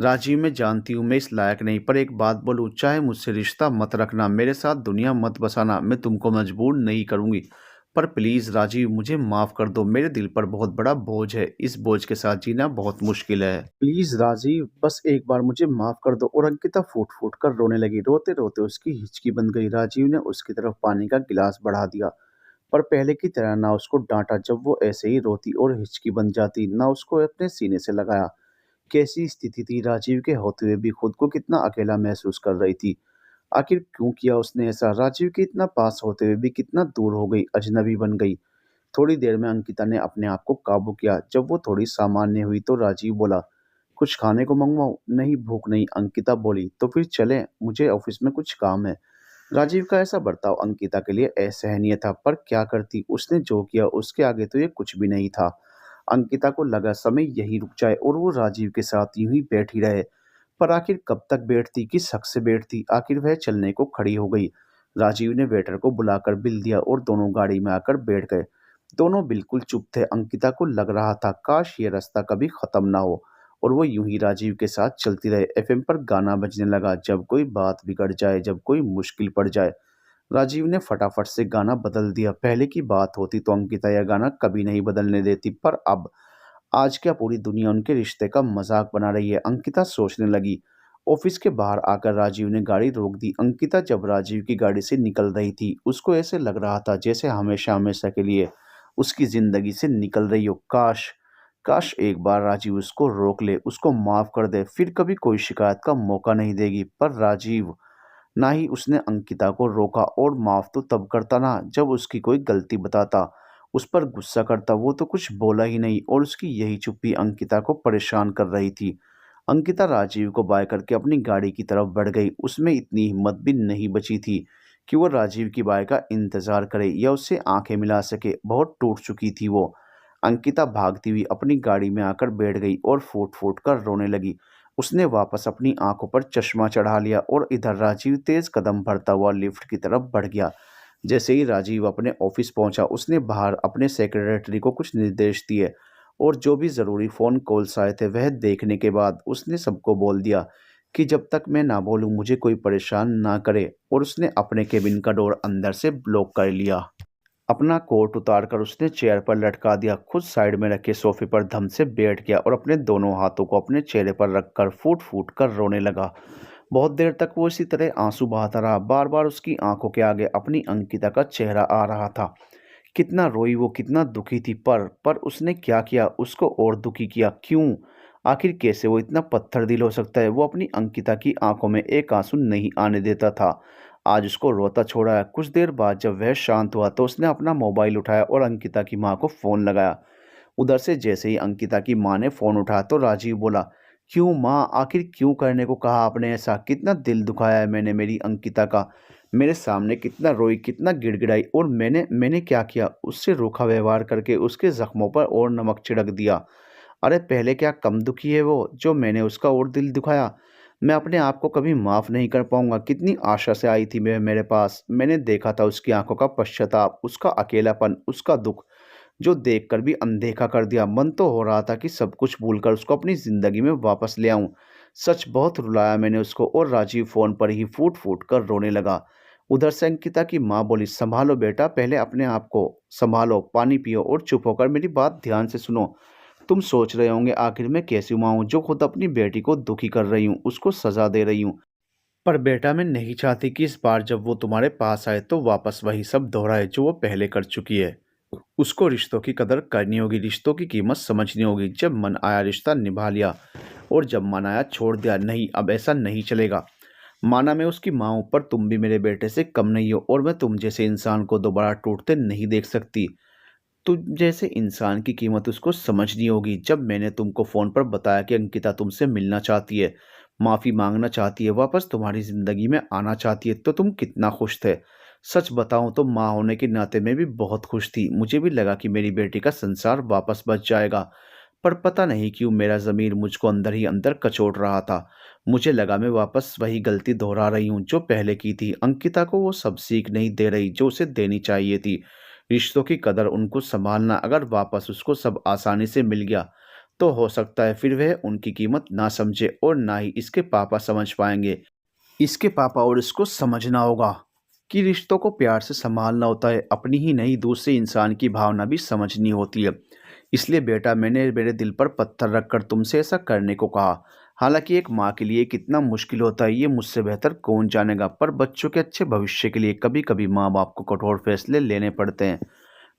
राजीव, मैं जानती हूँ मैं इस लायक नहीं, पर एक बात बोलूँ, चाहे मुझसे रिश्ता मत रखना, मेरे साथ दुनिया मत बसाना, मैं तुमको मजबूर नहीं करूँगी, पर प्लीज़ राजीव, मुझे माफ़ कर दो। मेरे दिल पर बहुत बड़ा बोझ है, इस बोझ के साथ जीना बहुत मुश्किल है। प्लीज़ राजीव, बस एक बार मुझे माफ़ कर दो। और अंकिता फूट फूट कर रोने लगी। रोते रोते उसकी हिचकी बन गई। राजीव ने उसकी तरफ पानी का गिलास बढ़ा दिया, पर पहले की तरह ना उसको डांटा जब वो ऐसे ही रोती और हिचकी बन जाती, ना उसको अपने सीने से लगाया। कैसी स्थिति थी? राजीव के होते हुए भी खुद को कितना अकेला महसूस कर रही थी। आखिर क्यों किया उसने ऐसा? राजीव के इतना पास होते हुए भी कितना दूर हो गई, अजनबी बन गई। थोड़ी देर में अंकिता ने अपने आप को काबू किया। जब वो थोड़ी सामान्य हुई तो राजीव बोला, कुछ खाने को मंगवाऊं? नहीं, भूख नहीं, अंकिता बोली। तो फिर चलें, मुझे ऑफिस में कुछ काम है। राजीव का ऐसा बर्ताव अंकिता के लिए असहनीय था, पर क्या करती? उसने जो किया उसके आगे तो ये कुछ भी नहीं था। अंकिता को लगा समय यही रुक जाए और वो राजीव के साथ यूं ही बैठी रहे। पर आखिर कब तक बैठती? किस हक से बैठती? आखिर वह चलने को खड़ी हो गई। राजीव ने वेटर को बुलाकर बिल दिया और दोनों गाड़ी में आकर बैठ गए। दोनों बिल्कुल चुप थे। अंकिता को लग रहा था काश ये रास्ता कभी खत्म ना हो और वो यूं ही राजीव के साथ चलती रहे। एफएम पर गाना बजने लगा, जब कोई बात बिगड़ जाए, जब कोई मुश्किल पड़ जाए। राजीव ने फटाफट से गाना बदल दिया। पहले की बात होती तो अंकिता यह गाना कभी नहीं बदलने देती, पर अब आज क्या पूरी दुनिया उनके रिश्ते का मजाक बना रही है? अंकिता सोचने लगी। ऑफिस के बाहर आकर राजीव ने गाड़ी रोक दी। अंकिता जब राजीव की गाड़ी से निकल रही थी, उसको ऐसे लग रहा था जैसे हमेशा हमेशा के लिए उसकी जिंदगी से निकल रही हो। काश, काश एक बार राजीव उसको रोक ले, उसको माफ कर दे, फिर कभी कोई शिकायत का मौका नहीं देगी। पर राजीव, ना ही उसने अंकिता को रोका, और माफ तो तब करता ना जब उसकी कोई गलती बताता, उस पर गुस्सा करता। वो तो कुछ बोला ही नहीं, और उसकी यही चुप्पी अंकिता को परेशान कर रही थी। अंकिता राजीव को बाय करके अपनी गाड़ी की तरफ बढ़ गई। उसमें इतनी हिम्मत भी नहीं बची थी कि वो राजीव की बाय का इंतजार करे या उससे आंखें मिला सके। बहुत टूट चुकी थी वो। अंकिता भागती हुई अपनी गाड़ी में आकर बैठ गई और फूट फूट कर रोने लगी। उसने वापस अपनी आंखों पर चश्मा चढ़ा लिया और इधर राजीव तेज कदम बढ़ता हुआ लिफ्ट की तरफ बढ़ गया। जैसे ही राजीव अपने ऑफिस पहुंचा, उसने बाहर अपने सेक्रेटरी को कुछ निर्देश दिए, और जो भी ज़रूरी फ़ोन कॉल्स आए थे वह देखने के बाद उसने सबको बोल दिया कि जब तक मैं ना बोलूं मुझे कोई परेशान ना करे, और उसने अपने केबिन का डोर अंदर से ब्लॉक कर लिया। अपना कोट उतारकर उसने चेयर पर लटका दिया, खुद साइड में रखे सोफे पर धम से बैठ गया और अपने दोनों हाथों को अपने चेहरे पर रखकर फूट फूट कर रोने लगा। बहुत देर तक वो इसी तरह आंसू बहाता रहा। बार बार उसकी आंखों के आगे अपनी अंकिता का चेहरा आ रहा था। कितना रोई वो, कितना दुखी थी, पर उसने क्या किया, उसको और दुखी किया क्यों? आखिर कैसे वो इतना पत्थर दिल हो सकता है? वो अपनी अंकिता की आंखों में एक आंसू नहीं आने देता था। आज उसको रोता छोड़ा है। कुछ देर बाद जब वह शांत हुआ तो उसने अपना मोबाइल उठाया और अंकिता की माँ को फ़ोन लगाया। उधर से जैसे ही अंकिता की माँ ने फ़ोन उठाया तो राजीव बोला, क्यों माँ, आखिर क्यों करने को कहा आपने ऐसा? कितना दिल दुखाया है मैंने मेरी अंकिता का। मेरे सामने कितना रोई, कितना गिड़गिड़ाई, और मैंने मैंने क्या किया? उससे रूखा व्यवहार करके उसके ज़ख्मों पर और नमक छिड़क दिया। अरे पहले क्या कम दुखी है वो, जो मैंने उसका और दिल दुखाया? मैं अपने आप को कभी माफ़ नहीं कर पाऊँगा। कितनी आशा से आई थी मैं मेरे पास। मैंने देखा था उसकी आँखों का पश्चाताप, उसका अकेलापन, उसका दुःख, जो देखकर भी अनदेखा कर दिया। मन तो हो रहा था कि सब कुछ भूलकर उसको अपनी ज़िंदगी में वापस ले आऊँ। सच बहुत रुलाया मैंने उसको, और राजीव फ़ोन पर ही फूट-फूट कर रोने लगा। उधर से अंकिता की माँ बोली, "सँभालो बेटा, पहले अपने आप को सँभालो, पानी पियो और चुप होकर मेरी बात ध्यान से सुनो। तुम सोच रहे होंगे आखिर मैं कैसी माँ हूँ जो खुद अपनी बेटी को दुखी कर रही हूँ, उसको सज़ा दे रही हूँ। पर बेटा मैं नहीं चाहती कि इस बार जब वो तुम्हारे पास आए तो वापस वही सब दोहराए जो वो पहले कर चुकी है। उसको रिश्तों की कदर करनी होगी, रिश्तों की कीमत समझनी होगी। जब मन आया रिश्ता निभा लिया, और जब मन आया छोड़ दिया। नहीं, अब ऐसा नहीं चलेगा। माना मैं उसकी माँ हूँ, पर तुम भी मेरे बेटे से कम नहीं हो, और मैं तुम जैसे इंसान को दोबारा टूटते नहीं देख सकती। तुम जैसे इंसान की कीमत उसको समझनी होगी। जब मैंने तुमको फ़ोन पर बताया कि अंकिता तुमसे मिलना चाहती है, माफ़ी माँगना चाहती है, वापस तुम्हारी ज़िंदगी में आना चाहती है, तो तुम कितना खुश थे? सच बताऊँ तो माँ होने के नाते मैं भी बहुत खुश थी। मुझे भी लगा कि मेरी बेटी का संसार वापस बच जाएगा। पर पता नहीं क्यों मेरा ज़मीर मुझको अंदर ही अंदर कचोट रहा था। मुझे लगा मैं वापस वही गलती दोहरा रही हूँ जो पहले की थी। अंकिता को वो सब सीख नहीं दे रही जो उसे देनी चाहिए थी। रिश्तों की कदर, उनको सँभालना। अगर वापस उसको सब आसानी से मिल गया, तो हो सकता है फिर वह उनकी कीमत ना समझे, और ना ही इसके पापा समझ पाएँगे। इसके पापा और इसको समझना होगा कि रिश्तों को प्यार से सँभालना होता है, अपनी ही नहीं दूसरे इंसान की भावना भी समझनी होती है। इसलिए बेटा मैंने मेरे दिल पर पत्थर रखकर तुमसे ऐसा करने को कहा। हालाँकि एक माँ के लिए कितना मुश्किल होता है ये मुझसे बेहतर कौन जानेगा, पर बच्चों के अच्छे भविष्य के लिए कभी-कभी माँ-बाप को कठोर फैसले लेने पड़ते हैं।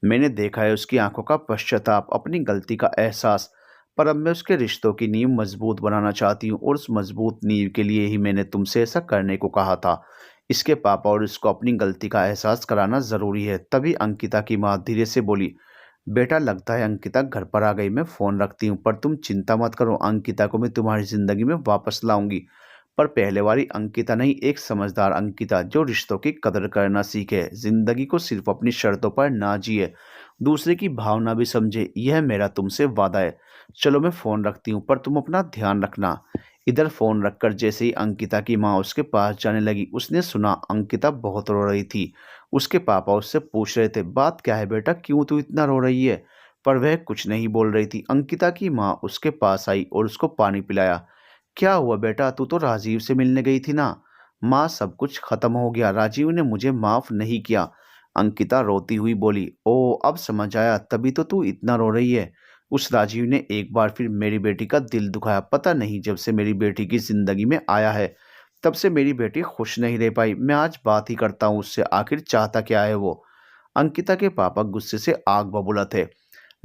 मैंने देखा है उसकी आंखों का पश्चाताप, अपनी गलती का एहसास। पर अब मैं उसके रिश्तों की नींव मजबूत बनाना चाहती हूँ, और उस मजबूत नींव के लिए ही मैंने तुमसे ऐसा करने को कहा था। इसके पापा और इसको अपनी गलती का एहसास कराना ज़रूरी है। तभी अंकिता की माँ धीरे से बोली, बेटा लगता है अंकिता घर पर आ गई, मैं फ़ोन रखती हूँ। पर तुम चिंता मत करो, अंकिता को मैं तुम्हारी ज़िंदगी में वापस लाऊंगी। पर पहले वाली अंकिता नहीं, एक समझदार अंकिता जो रिश्तों की कदर करना सीखे, ज़िंदगी को सिर्फ अपनी शर्तों पर ना जिए, दूसरे की भावना भी समझे। यह मेरा तुमसे वादा है। चलो मैं फ़ोन रखती हूँ, पर तुम अपना ध्यान रखना। इधर फ़ोन रखकर जैसे ही अंकिता की माँ उसके पास जाने लगी, उसने सुना अंकिता बहुत रो रही थी। उसके पापा उससे पूछ रहे थे, बात क्या है बेटा, क्यों तू इतना रो रही है? पर वह कुछ नहीं बोल रही थी। अंकिता की माँ उसके पास आई और उसको पानी पिलाया। क्या हुआ बेटा, तू तो राजीव से मिलने गई थी ना? माँ सब कुछ खत्म हो गया, राजीव ने मुझे माफ नहीं किया। अंकिता रोती हुई बोली, ओ अब समझ आया, तभी तो तू इतना रो रही है। उस राजीव ने एक बार फिर मेरी बेटी का दिल दुखाया। पता नहीं जब से मेरी बेटी की जिंदगी में आया है, तब से मेरी बेटी खुश नहीं रह पाई। मैं आज बात ही करता हूँ उससे, आखिर चाहता क्या है वो? अंकिता के पापा गुस्से से आग बबूला थे।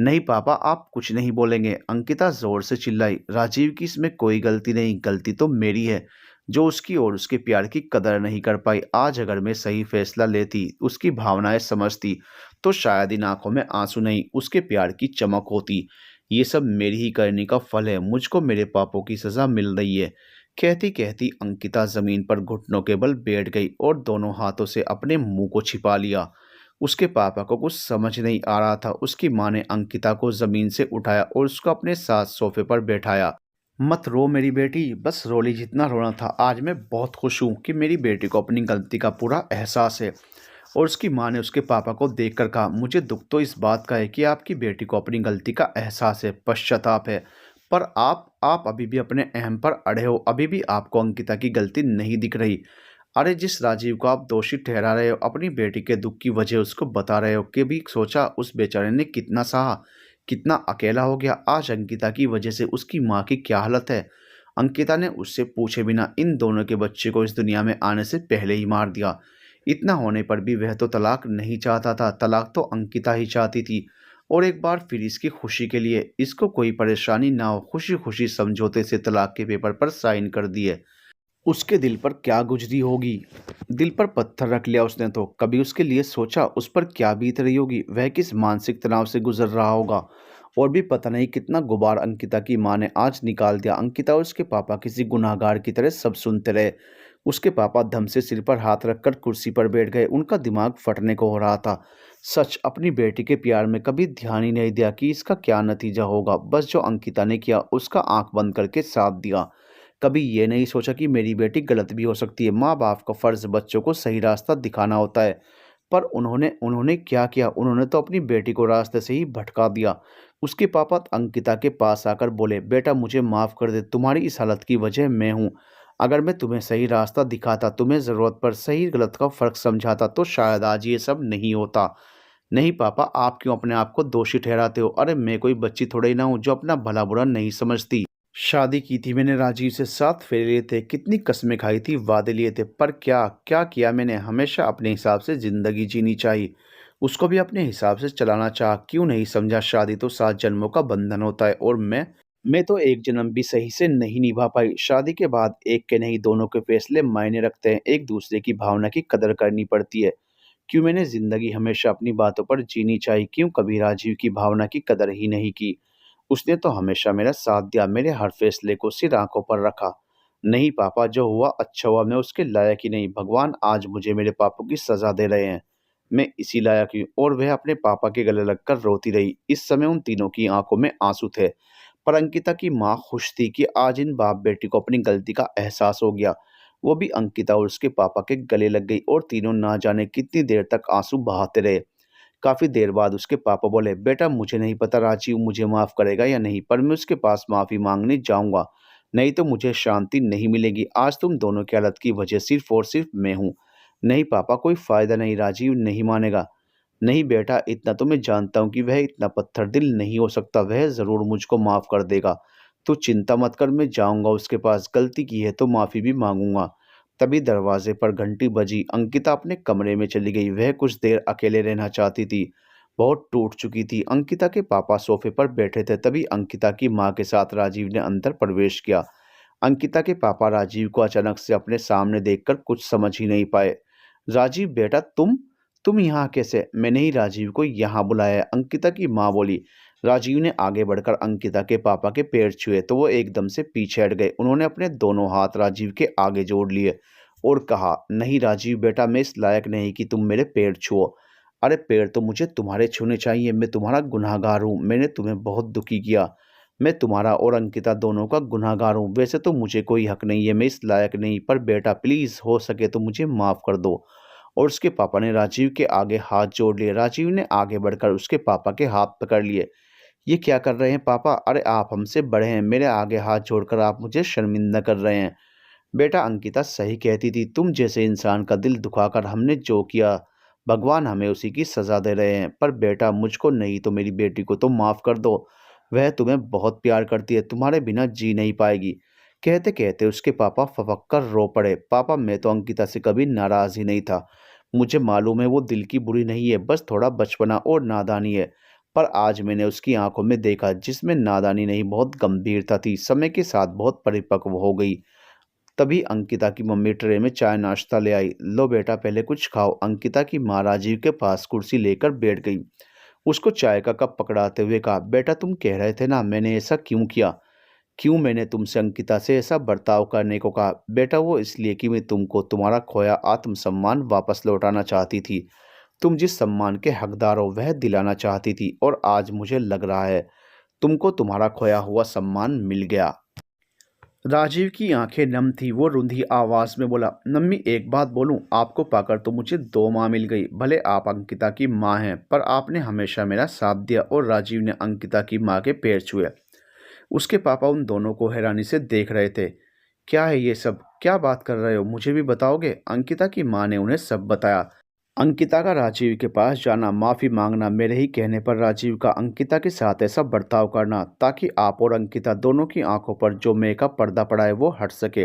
नहीं पापा, आप कुछ नहीं बोलेंगे, अंकिता जोर से चिल्लाई। राजीव की इसमें कोई गलती नहीं, गलती तो मेरी है जो उसकी और उसके प्यार की कदर नहीं कर पाई। आज अगर मैं सही फैसला लेती, उसकी भावनाएं समझती, तो शायद इन आंखों में आंसू नहीं, उसके प्यार की चमक होती। ये सब मेरी ही करनी का फल है, मुझको मेरे पापों की सजा मिल रही है। कहती कहती अंकिता जमीन पर घुटनों के बल बैठ गई और दोनों हाथों से अपने मुंह को छिपा लिया। उसके पापा को कुछ समझ नहीं आ रहा था। उसकी माँ ने अंकिता को ज़मीन से उठाया और उसको अपने साथ सोफे पर बैठाया। मत रो मेरी बेटी, बस रो ली जितना रोना था। आज मैं बहुत खुश हूँ कि मेरी बेटी को अपनी गलती का पूरा एहसास है। और उसकी माँ ने उसके पापा को देखकर कहा, मुझे दुख तो इस बात का है कि आपकी बेटी को अपनी गलती का एहसास है, पश्चाताप है, पर आप अभी भी अपने अहम पर अड़े हो, अभी भी आपको अंकिता की गलती नहीं दिख रही। अरे जिस राजीव को आप दोषी ठहरा रहे हो, अपनी बेटी के दुख की वजह उसको बता रहे हो, कि भी सोचा उस बेचारे ने कितना सहा, कितना अकेला हो गया। आज अंकिता की वजह से उसकी माँ की क्या हालत है। अंकिता ने उससे पूछे बिना इन दोनों के बच्चे को इस दुनिया में आने से पहले ही मार दिया। इतना होने पर भी वह तो तलाक नहीं चाहता था, तलाक तो अंकिता ही चाहती थी। और एक बार फिर इसकी खुशी के लिए, इसको कोई परेशानी ना हो, खुशी खुशी समझौते से तलाक के पेपर पर साइन कर दिए। उसके दिल पर क्या गुजरी होगी। दिल पर पत्थर रख लिया उसने तो। कभी उसके लिए सोचा उस पर क्या बीत रही होगी, वह किस मानसिक तनाव से गुजर रहा होगा। और भी पता नहीं कितना गुबार अंकिता की माँ ने आज निकाल दिया। अंकिता और उसके पापा किसी गुनाहगार की तरह सब सुनते रहे। उसके पापा धम से सिर पर हाथ रखकर कुर्सी पर बैठ गए। उनका दिमाग फटने को हो रहा था। सच, अपनी बेटी के प्यार में कभी ध्यान ही नहीं दिया कि इसका क्या नतीजा होगा। बस जो अंकिता ने किया उसका आंख बंद करके साथ दिया। कभी ये नहीं सोचा कि मेरी बेटी गलत भी हो सकती है। माँ बाप का फर्ज बच्चों को सही रास्ता दिखाना होता है। पर उन्होंने उन्होंने क्या किया, उन्होंने तो अपनी बेटी को रास्ते से ही भटका दिया। उसके पापा अंकिता के पास आकर बोले, बेटा मुझे माफ़ कर दे, तुम्हारी इस हालत की वजह मैं हूँ। अगर मैं तुम्हें सही रास्ता दिखाता, तुम्हें ज़रूरत पर सही गलत का फ़र्क समझाता, तो शायद आज ये सब नहीं होता। नहीं पापा, आप क्यों अपने आप को दोषी ठहराते हो। अरे मैं कोई बच्ची थोड़े ही ना हूँ जो अपना भला बुरा नहीं समझती। शादी की थी मैंने राजीव से, 7 फेरे लिए थे, कितनी कस्में खाई थी, वादे लिए थे, पर क्या क्या किया मैंने। हमेशा अपने हिसाब से ज़िंदगी जीनी चाहिए, उसको भी अपने हिसाब से चलाना चाहा। क्यों नहीं समझा, शादी तो 7 जन्मों का बंधन होता है। और मैं तो एक जन्म भी सही से नहीं निभा पाई। शादी के बाद एक के नहीं, दोनों के फैसले मायने रखते हैं। एक दूसरे की भावना की कदर करनी पड़ती है। क्यों मैंने ज़िंदगी हमेशा अपनी बातों पर जीनी चाहिए, क्यों कभी राजीव की भावना की कदर ही नहीं की। उसने तो हमेशा मेरा साथ दिया, मेरे हर फैसले को सिर आंखों पर रखा। नहीं पापा, जो हुआ अच्छा हुआ, मैं उसके लायक ही नहीं। भगवान आज मुझे मेरे पापों की सजा दे रहे हैं। मैं इसी लायक हूँ। और वह अपने पापा के गले लगकर रोती रही। इस समय उन तीनों की आंखों में आंसू थे। पर अंकिता की माँ खुश थी कि आज इन बाप बेटी को अपनी गलती का एहसास हो गया। वो भी अंकिता और उसके पापा के गले लग गई और तीनों ना जाने कितनी देर तक आंसू बहाते रहे। काफ़ी देर बाद उसके पापा बोले, बेटा मुझे नहीं पता राजीव मुझे माफ़ करेगा या नहीं, पर मैं उसके पास माफ़ी मांगने जाऊंगा। नहीं तो मुझे शांति नहीं मिलेगी। आज तुम दोनों की हालत की वजह सिर्फ और सिर्फ मैं हूँ। नहीं पापा, कोई फ़ायदा नहीं, राजीव नहीं मानेगा। नहीं बेटा, इतना तो मैं जानता हूँ कि वह इतना पत्थर दिल नहीं हो सकता। वह ज़रूर मुझको माफ़ कर देगा। तो चिंता मत कर, मैं जाऊँगा उसके पास। गलती की है तो माफ़ी भी माँगूँगा। तभी दरवाज़े पर घंटी बजी। अंकिता अपने कमरे में चली गई। वह कुछ देर अकेले रहना चाहती थी। बहुत टूट चुकी थी। अंकिता के पापा सोफ़े पर बैठे थे। तभी अंकिता की माँ के साथ राजीव ने अंदर प्रवेश किया। अंकिता के पापा राजीव को अचानक से अपने सामने देखकर कुछ समझ ही नहीं पाए। राजीव बेटा, तुम यहाँ कैसे? मैंने ही राजीव को यहाँ बुलाया है, अंकिता की माँ बोली। राजीव ने आगे बढ़कर अंकिता के पापा के पैर छुए तो वो एकदम से पीछे हट गए। उन्होंने अपने दोनों हाथ राजीव के आगे जोड़ लिए और कहा, नहीं राजीव बेटा, मैं इस लायक नहीं कि तुम मेरे पैर छुओ। अरे पैर तो मुझे तुम्हारे छूने चाहिए। मैं तुम्हारा गुनहगार हूँ। मैंने तुम्हें बहुत दुखी किया। मैं तुम्हारा और अंकिता दोनों का गुनहगार हूँ। वैसे तो मुझे कोई हक नहीं है, मैं इस लायक नहीं, पर बेटा प्लीज़ हो सके तो मुझे माफ़ कर दो। और उसके पापा ने राजीव के आगे हाथ जोड़ लिए। राजीव ने आगे बढ़कर उसके पापा के हाथ पकड़ लिए। ये क्या कर रहे हैं पापा? अरे आप हमसे बड़े हैं, मेरे आगे हाथ जोड़कर आप मुझे शर्मिंदा कर रहे हैं। बेटा अंकिता सही कहती थी, तुम जैसे इंसान का दिल दुखाकर हमने जो किया, भगवान हमें उसी की सज़ा दे रहे हैं। पर बेटा मुझको नहीं तो मेरी बेटी को तो माफ़ कर दो। वह तुम्हें बहुत प्यार करती है, तुम्हारे बिना जी नहीं पाएगी। कहते कहते उसके पापा फपक कर रो पड़े। पापा मैं तो अंकिता से कभी नाराज़ ही नहीं था। मुझे मालूम है वो दिल की बुरी नहीं है, बस थोड़ा बचपना और नादानी है। पर आज मैंने उसकी आंखों में देखा जिसमें नादानी नहीं, बहुत गंभीरता थी। समय के साथ बहुत परिपक्व हो गई। तभी अंकिता की मम्मी ट्रे में चाय नाश्ता ले आई। लो बेटा पहले कुछ खाओ। अंकिता की माँ राजीव के पास कुर्सी लेकर बैठ गई। उसको चाय का कप पकड़ाते हुए कहा, बेटा तुम कह रहे थे ना मैंने ऐसा क्यों किया। क्यों मैंने तुमसे अंकिता से ऐसा बर्ताव करने को कहा? बेटा वो इसलिए कि मैं तुमको तुम्हारा खोया आत्मसम्मान वापस लौटाना चाहती थी। तुम जिस सम्मान के हकदार हो वह दिलाना चाहती थी, और आज मुझे लग रहा है तुमको तुम्हारा खोया हुआ सम्मान मिल गया। राजीव की आंखें नम थी। वो रुंधी आवाज में बोला, मम्मी एक बात बोलूं, आपको पाकर तो मुझे 2 माँ मिल गई। भले आप अंकिता की माँ हैं, पर आपने हमेशा मेरा साथ दिया। और राजीव ने अंकिता की माँ के पैर छुए। उसके पापा उन दोनों को हैरानी से देख रहे थे। क्या है ये सब? क्या बात कर रहे हो? मुझे भी बताओगे? अंकिता की माँ ने उन्हें सब बताया। अंकिता का राजीव के पास जाना, माफ़ी मांगना, मेरे ही कहने पर राजीव का अंकिता के साथ ऐसा बर्ताव करना ताकि आप और अंकिता दोनों की आंखों पर जो मेकअप पर्दा पड़ा है वो हट सके।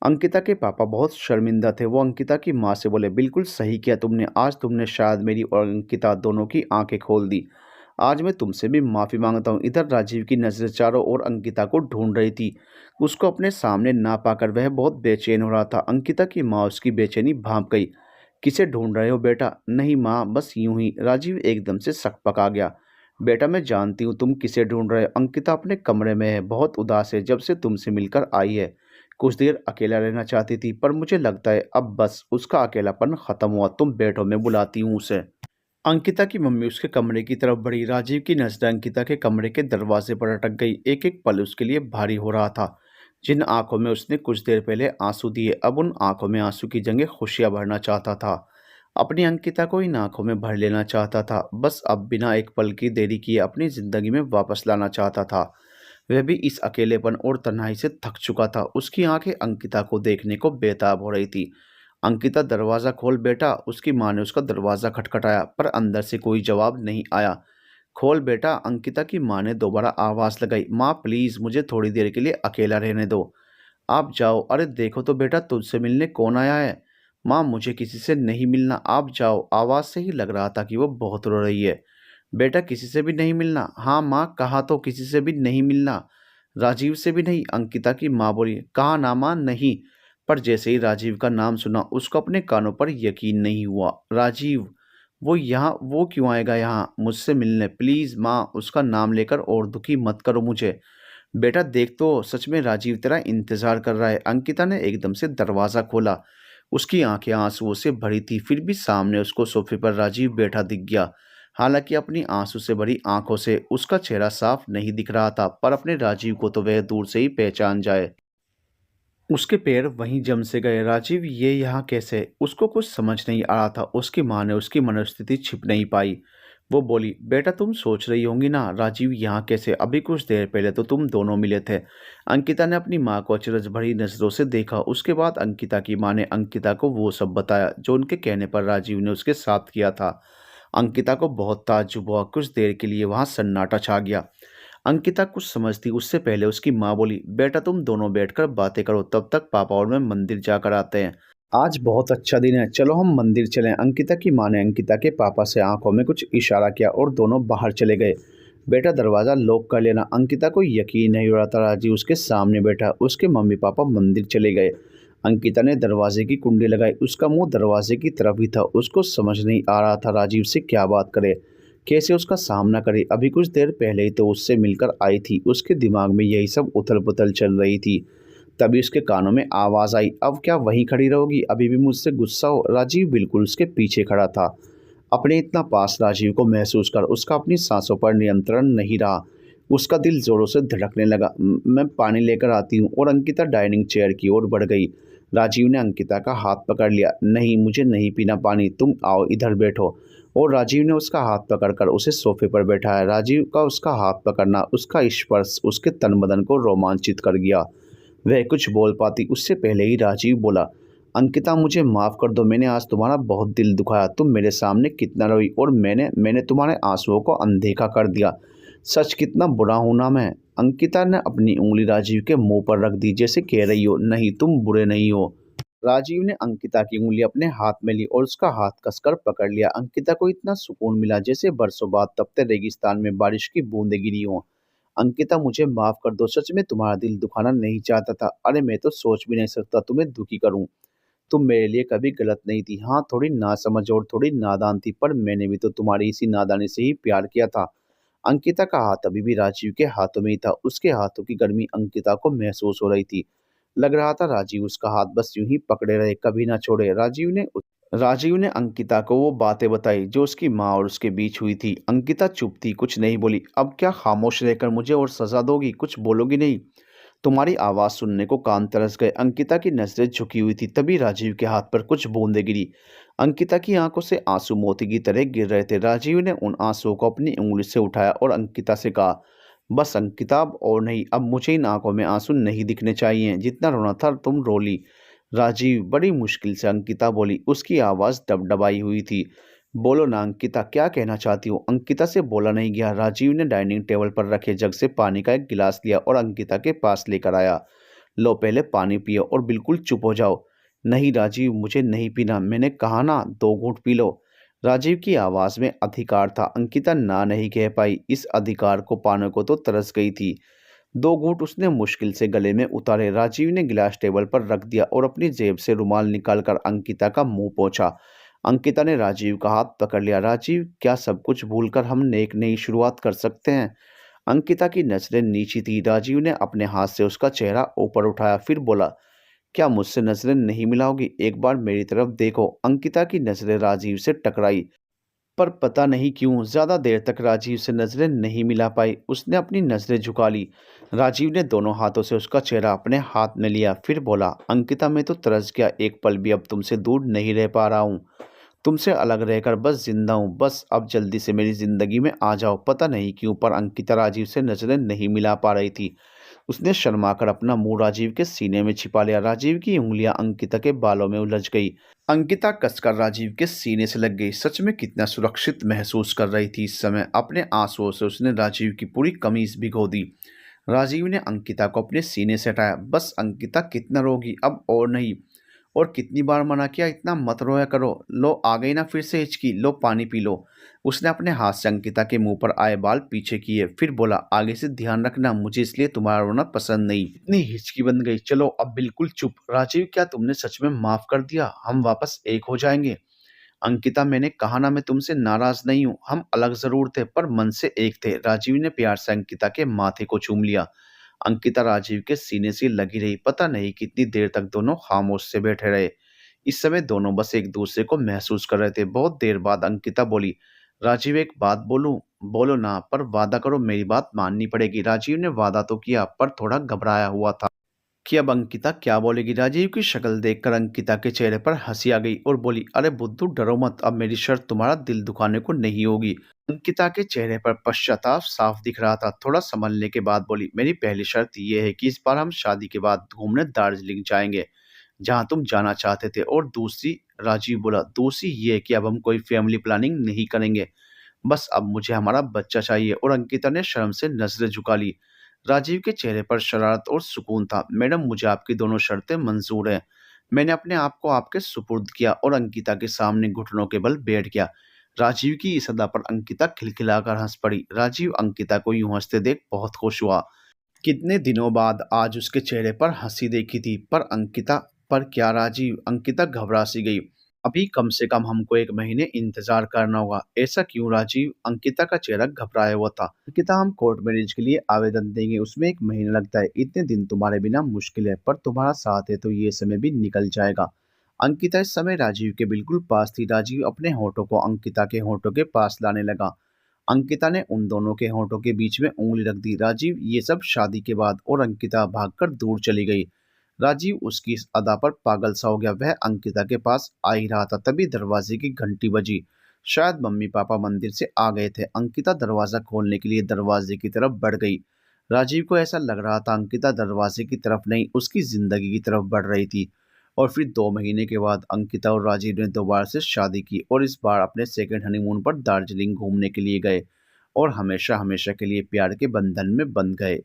अंकिता के पापा बहुत शर्मिंदा थे। वो अंकिता की माँ से बोले, बिल्कुल सही किया तुमने। आज तुमने शायद मेरी और अंकिता दोनों की आंखें खोल दी। आज मैं तुमसे भी माफ़ी मांगता हूँ। इधर राजीव की नज़रें चारों ओर अंकिता को ढूंढ रही थी। उसको अपने सामने ना पाकर वह बहुत बेचैन हो रहा था। अंकिता की माँ उसकी बेचैनी भांप गई। किसे ढूंढ रहे हो बेटा? नहीं माँ, बस यूं ही। राजीव एकदम से सकपका गया। बेटा मैं जानती हूँ तुम किसे ढूंढ रहे हो। अंकिता अपने कमरे में है, बहुत उदास है जब से तुमसे मिलकर आई है। कुछ देर अकेला रहना चाहती थी, पर मुझे लगता है अब बस उसका अकेलापन खत्म हुआ। तुम बैठो, मैं बुलाती हूँ उसे। अंकिता की मम्मी उसके कमरे की तरफ बढ़ी। राजीव की नजर अंकिता के कमरे के दरवाजे पर अटक गई। एक एक पल उसके लिए भारी हो रहा था। जिन आंखों में उसने कुछ देर पहले आंसू दिए, अब उन आंखों में आंसू की जगह खुशियां भरना चाहता था। अपनी अंकिता को इन आंखों में भर लेना चाहता था। बस अब बिना एक पल की देरी किए अपनी जिंदगी में वापस लाना चाहता था। वह भी इस अकेलेपन और तन्हाई से थक चुका था। उसकी आंखें अंकिता को देखने को बेताब हो रही थी। अंकिता, दरवाज़ा खोल बेटा। उसकी माँ ने उसका दरवाज़ा खटखटाया, पर अंदर से कोई जवाब नहीं आया। खोल बेटा, अंकिता की माँ ने दोबारा आवाज़ लगाई। माँ प्लीज़, मुझे थोड़ी देर के लिए अकेला रहने दो। आप जाओ। अरे देखो तो बेटा, तुझसे मिलने कौन आया है? माँ मुझे किसी से नहीं मिलना, आप जाओ। आवाज़ से ही लग रहा था कि वो बहुत रो रही है। बेटा किसी से भी नहीं मिलना? हाँ माँ, कहा तो किसी से भी नहीं मिलना। राजीव से भी नहीं? अंकिता की माँ बोली। कहा ना माँ, नहीं। पर जैसे ही राजीव का नाम सुना, उसको अपने कानों पर यकीन नहीं हुआ। राजीव? वो क्यों आएगा यहाँ मुझसे मिलने? प्लीज़ माँ, उसका नाम लेकर और दुखी मत करो मुझे। बेटा देख तो, सच में राजीव तेरा इंतज़ार कर रहा है। अंकिता ने एकदम से दरवाज़ा खोला। उसकी आंखें आंसुओं से भरी थी, फिर भी सामने उसको सोफे पर राजीव बैठा दिख गया। हालांकि अपनी आंसू से भरी आंखों से उसका चेहरा साफ नहीं दिख रहा था, पर अपने राजीव को तो वह दूर से ही पहचान जाए। उसके पैर वहीं जम से गए। राजीव ये यहाँ कैसे? उसको कुछ समझ नहीं आ रहा था। उसकी माँ ने उसकी मनोस्थिति छिप नहीं पाई। वो बोली, बेटा तुम सोच रही होंगी ना, राजीव यहाँ कैसे? अभी कुछ देर पहले तो तुम दोनों मिले थे। अंकिता ने अपनी माँ को अचरज भरी नज़रों से देखा। उसके बाद अंकिता की माँ ने अंकिता को वो सब बताया जो उनके कहने पर राजीव ने उसके साथ किया था। अंकिता को बहुत ताज्जुब हुआ। कुछ देर के लिए वहाँ सन्नाटा छा गया। अंकिता कुछ समझती उससे पहले उसकी माँ बोली, बेटा तुम दोनों बैठकर बातें करो, तब तक पापा और मैं मंदिर जाकर आते हैं। आज बहुत अच्छा दिन है, चलो हम मंदिर चलें। अंकिता की माँ ने अंकिता के पापा से आंखों में कुछ इशारा किया और दोनों बाहर चले गए। बेटा दरवाज़ा लॉक कर लेना। अंकिता को यकीन नहीं हो रहा था राजीव उसके सामने बैठा। उसके मम्मी पापा मंदिर चले गए। अंकिता ने दरवाजे की कुंडी लगाई। उसका मुंह दरवाजे की तरफ ही था। उसको समझ नहीं आ रहा था राजीव से क्या बात करे, कैसे उसका सामना करे। अभी कुछ देर पहले ही तो उससे मिलकर आई थी। उसके दिमाग में यही सब उथल पुथल चल रही थी। तभी उसके कानों में आवाज़ आई, अब क्या वहीं खड़ी रहोगी? अभी भी मुझसे गुस्सा हो? राजीव बिल्कुल उसके पीछे खड़ा था। अपने इतना पास राजीव को महसूस कर उसका अपनी सांसों पर नियंत्रण नहीं रहा। उसका दिल जोरों से धड़कने लगा। मैं पानी लेकर आती हूँ। और अंकिता डाइनिंग चेयर की ओर बढ़ गई। राजीव ने अंकिता का हाथ पकड़ लिया। नहीं, मुझे नहीं पीना पानी, तुम आओ इधर बैठो। और राजीव ने उसका हाथ पकड़कर उसे सोफे पर बैठाया। राजीव का उसका हाथ पकड़ना, उसका स्पर्श उसके तन बदन को रोमांचित कर गया। वह कुछ बोल पाती उससे पहले ही राजीव बोला, अंकिता मुझे माफ़ कर दो। मैंने आज तुम्हारा बहुत दिल दुखाया। तुम मेरे सामने कितना रोई और मैंने तुम्हारे आंसुओं को अनदेखा कर दिया। सच कितना बुरा हूं ना मैं। अंकिता ने अपनी उंगली राजीव के मुंह पर रख दी, जैसे कह रही हो, नहीं तुम बुरे नहीं हो। राजीव ने अंकिता की उंगली अपने हाथ में ली और उसका हाथ कसकर पकड़ लिया। अंकिता को इतना सुकून मिला जैसे बरसों बाद तपते रेगिस्तान में बारिश की बूंदें गिरी हों। अंकिता मुझे माफ कर दो, सच में तुम्हारा दिल दुखाना नहीं चाहता था। अरे मैं तो सोच भी नहीं सकता तुम्हें दुखी करूं। तुम मेरे लिए कभी गलत नहीं थी। हाँ थोड़ी नासमझ और थोड़ी नादान थी, पर मैंने भी तो तुम्हारी इसी नादानी से ही प्यार किया था। अंकिता का हाथ अभी भी राजीव के हाथों में ही था। उसके हाथों की गर्मी अंकिता को महसूस हो रही थी। लग रहा था राजीव उसका हाथ बस यूं ही पकड़े रहे, कभी ना छोड़े। राजीव ने अंकिता को वो बातें बताई जो उसकी माँ और उसके बीच हुई थी। अंकिता चुप थी, कुछ नहीं बोली। अब क्या खामोश रहकर मुझे और सजा दोगी? कुछ बोलोगी नहीं? तुम्हारी आवाज़ सुनने को कान तरस गए। अंकिता की नजरें झुकी हुई थी। तभी राजीव के हाथ पर कुछ बूंदें गिरी। अंकिता की आंखों से आंसू मोती की तरह गिर रहे थे। राजीव ने उन आंसुओं को अपनी उंगली से उठाया और अंकिता से कहा, बस अंकिता, अब और नहीं, अब मुझे इन आंखों में आंसू नहीं दिखने चाहिए। जितना रोना था तुम रो ली। राजीव बड़ी मुश्किल से अंकिता बोली, उसकी आवाज़ दबदबाई हुई थी। बोलो ना अंकिता, क्या कहना चाहती हो? अंकिता से बोला नहीं गया। राजीव ने डाइनिंग टेबल पर रखे जग से पानी का एक गिलास लिया और अंकिता के पास लेकर आया। लो पहले पानी पियो और बिल्कुल चुप हो जाओ। नहीं राजीव, मुझे नहीं पीना, मैंने कहा ना, 2 घूंट पी लो। राजीव की आवाज़ में अधिकार था। अंकिता ना नहीं कह पाई। इस अधिकार को पाने को तो तरस गई थी। 2 घूंट उसने मुश्किल से गले में उतारे। राजीव ने गिलास टेबल पर रख दिया और अपनी जेब से रुमाल निकालकर अंकिता का मुंह पोंछा। अंकिता ने राजीव का हाथ पकड़ लिया। राजीव, क्या सब कुछ भूलकर हम एक नई शुरुआत कर सकते हैं? अंकिता की नजरें नीची थी। राजीव ने अपने हाथ से उसका चेहरा ऊपर उठाया, फिर बोला, क्या मुझसे नजरें नहीं मिलाओगी? एक बार मेरी तरफ देखो। अंकिता की नजरें राजीव से टकराई, पर पता नहीं क्यों ज़्यादा देर तक राजीव से नज़रें नहीं मिला पाई। उसने अपनी नज़रें झुका ली। राजीव ने दोनों हाथों से उसका चेहरा अपने हाथ में लिया, फिर बोला, अंकिता, मैं तो तरस गया, एक पल भी अब तुमसे दूर नहीं रह पा रहा हूँ। तुमसे अलग रहकर बस जिंदा हूँ। बस अब जल्दी से मेरी ज़िंदगी में आ जाओ। पता नहीं क्यों, पर अंकिता राजीव से नज़रें नहीं मिला पा रही थी। उसने शर्माकर अपना मुंह राजीव के सीने में छिपा लिया। राजीव की उंगलियां अंकिता के बालों में उलझ गई। अंकिता कसकर राजीव के सीने से लग गई। सच में कितना सुरक्षित महसूस कर रही थी इस समय। अपने आंसुओं से उसने राजीव की पूरी कमीज भिगो दी। राजीव ने अंकिता को अपने सीने से हटाया। बस अंकिता, कितना रोगी, अब और नहीं। और कितनी बार मना किया, इतना मत रोया करो। लो आ गई ना फिर से हिचकी, लो पानी पी लो। उसने अपने हाथ से अंकिता के मुंह पर आए बाल पीछे किए, फिर बोला, आगे से ध्यान रखना, मुझे इसलिए तुम्हारा रोना पसंद नहीं। इतनी हिचकी बन गई। चलो अब बिल्कुल चुप। राजीव, क्या तुमने सच में माफ कर दिया? हम वापस एक हो जाएंगे। अंकिता, मैंने कहा ना, मैं तुमसे नाराज नहीं हूँ। हम अलग जरूर थे पर मन से एक थे। राजीव ने प्यार से अंकिता के माथे को चूम लिया। अंकिता राजीव के सीने से लगी रही। पता नहीं कितनी देर तक दोनों खामोश से बैठे रहे। इस समय दोनों बस एक दूसरे को महसूस कर रहे थे। बहुत देर बाद अंकिता बोली, राजीव, एक बात बोलूं? बोलो ना, पर वादा करो, मेरी बात माननी पड़ेगी। राजीव ने वादा तो किया, पर थोड़ा घबराया हुआ था कि अब अंकिता क्या बोलेगी। राजीव की शक्ल देखकर अंकिता के चेहरे पर हंसी आ गई और बोली, अरे बुद्धू, डरो मत, अब मेरी शर्त तुम्हारा दिल दुखाने को नहीं होगी। अंकिता के चेहरे पर पश्चाताप साफ दिख रहा था। थोड़ा संभलने के बाद बोली, मेरी पहली शर्त यह है कि इस बार हम शादी के बाद घूमने दार्जिलिंग जाएंगे, जहां तुम जाना चाहते थे। और दूसरी, राजीव बोला, दूसरी ये कि अब हम कोई फैमिली प्लानिंग नहीं करेंगे। बस अब मुझे हमारा बच्चा चाहिए। और अंकिता ने शर्म से नजरें झुका ली। राजीव के चेहरे पर शरारत और सुकून था। मैडम, मुझे आपकी दोनों शर्तें मंजूर हैं। मैंने अपने आप को आपके सुपुर्द किया और अंकिता के सामने घुटनों के बल बैठ गया। राजीव की इस अदा पर अंकिता खिलखिलाकर हंस पड़ी। राजीव अंकिता को यूं हंसते देख बहुत खुश हुआ। कितने दिनों बाद आज उसके चेहरे पर हंसी देखी थी। पर अंकिता, पर क्या राजीव? अंकिता घबरा सी गई। अभी कम से कम हमको 1 महीने इंतजार करना होगा। ऐसा क्यों राजीव? अंकिता का चेहरा घबराया हुआ था। अंकिता, हम कोर्ट मैरिज के लिए आवेदन देंगे, उसमें 1 महीना लगता है। इतने दिन तुम्हारे बिना मुश्किल है, पर तुम्हारा साथ है तो ये समय भी निकल जाएगा। अंकिता इस समय राजीव के बिल्कुल पास थी। राजीव अपने होठों को अंकिता के होठों के पास लाने लगा। अंकिता ने उन दोनों के होठों के बीच में उंगली रख दी। राजीव, ये सब शादी के बाद। और अंकिता भागकर दूर चली गई। राजीव उसकी इस अदा पर पागल सा हो गया। वह अंकिता के पास आ ही रहा था, तभी दरवाजे की घंटी बजी। शायद मम्मी पापा मंदिर से आ गए थे। अंकिता दरवाजा खोलने के लिए दरवाजे की तरफ बढ़ गई। राजीव को ऐसा लग रहा था अंकिता दरवाजे की तरफ नहीं, उसकी जिंदगी की तरफ बढ़ रही थी। और फिर 2 महीने के बाद अंकिता और राजीव ने दोबारा से शादी की और इस बार अपने सेकंड हनीमून पर दार्जिलिंग घूमने के लिए गए और हमेशा हमेशा के लिए प्यार के बंधन में बंध गए।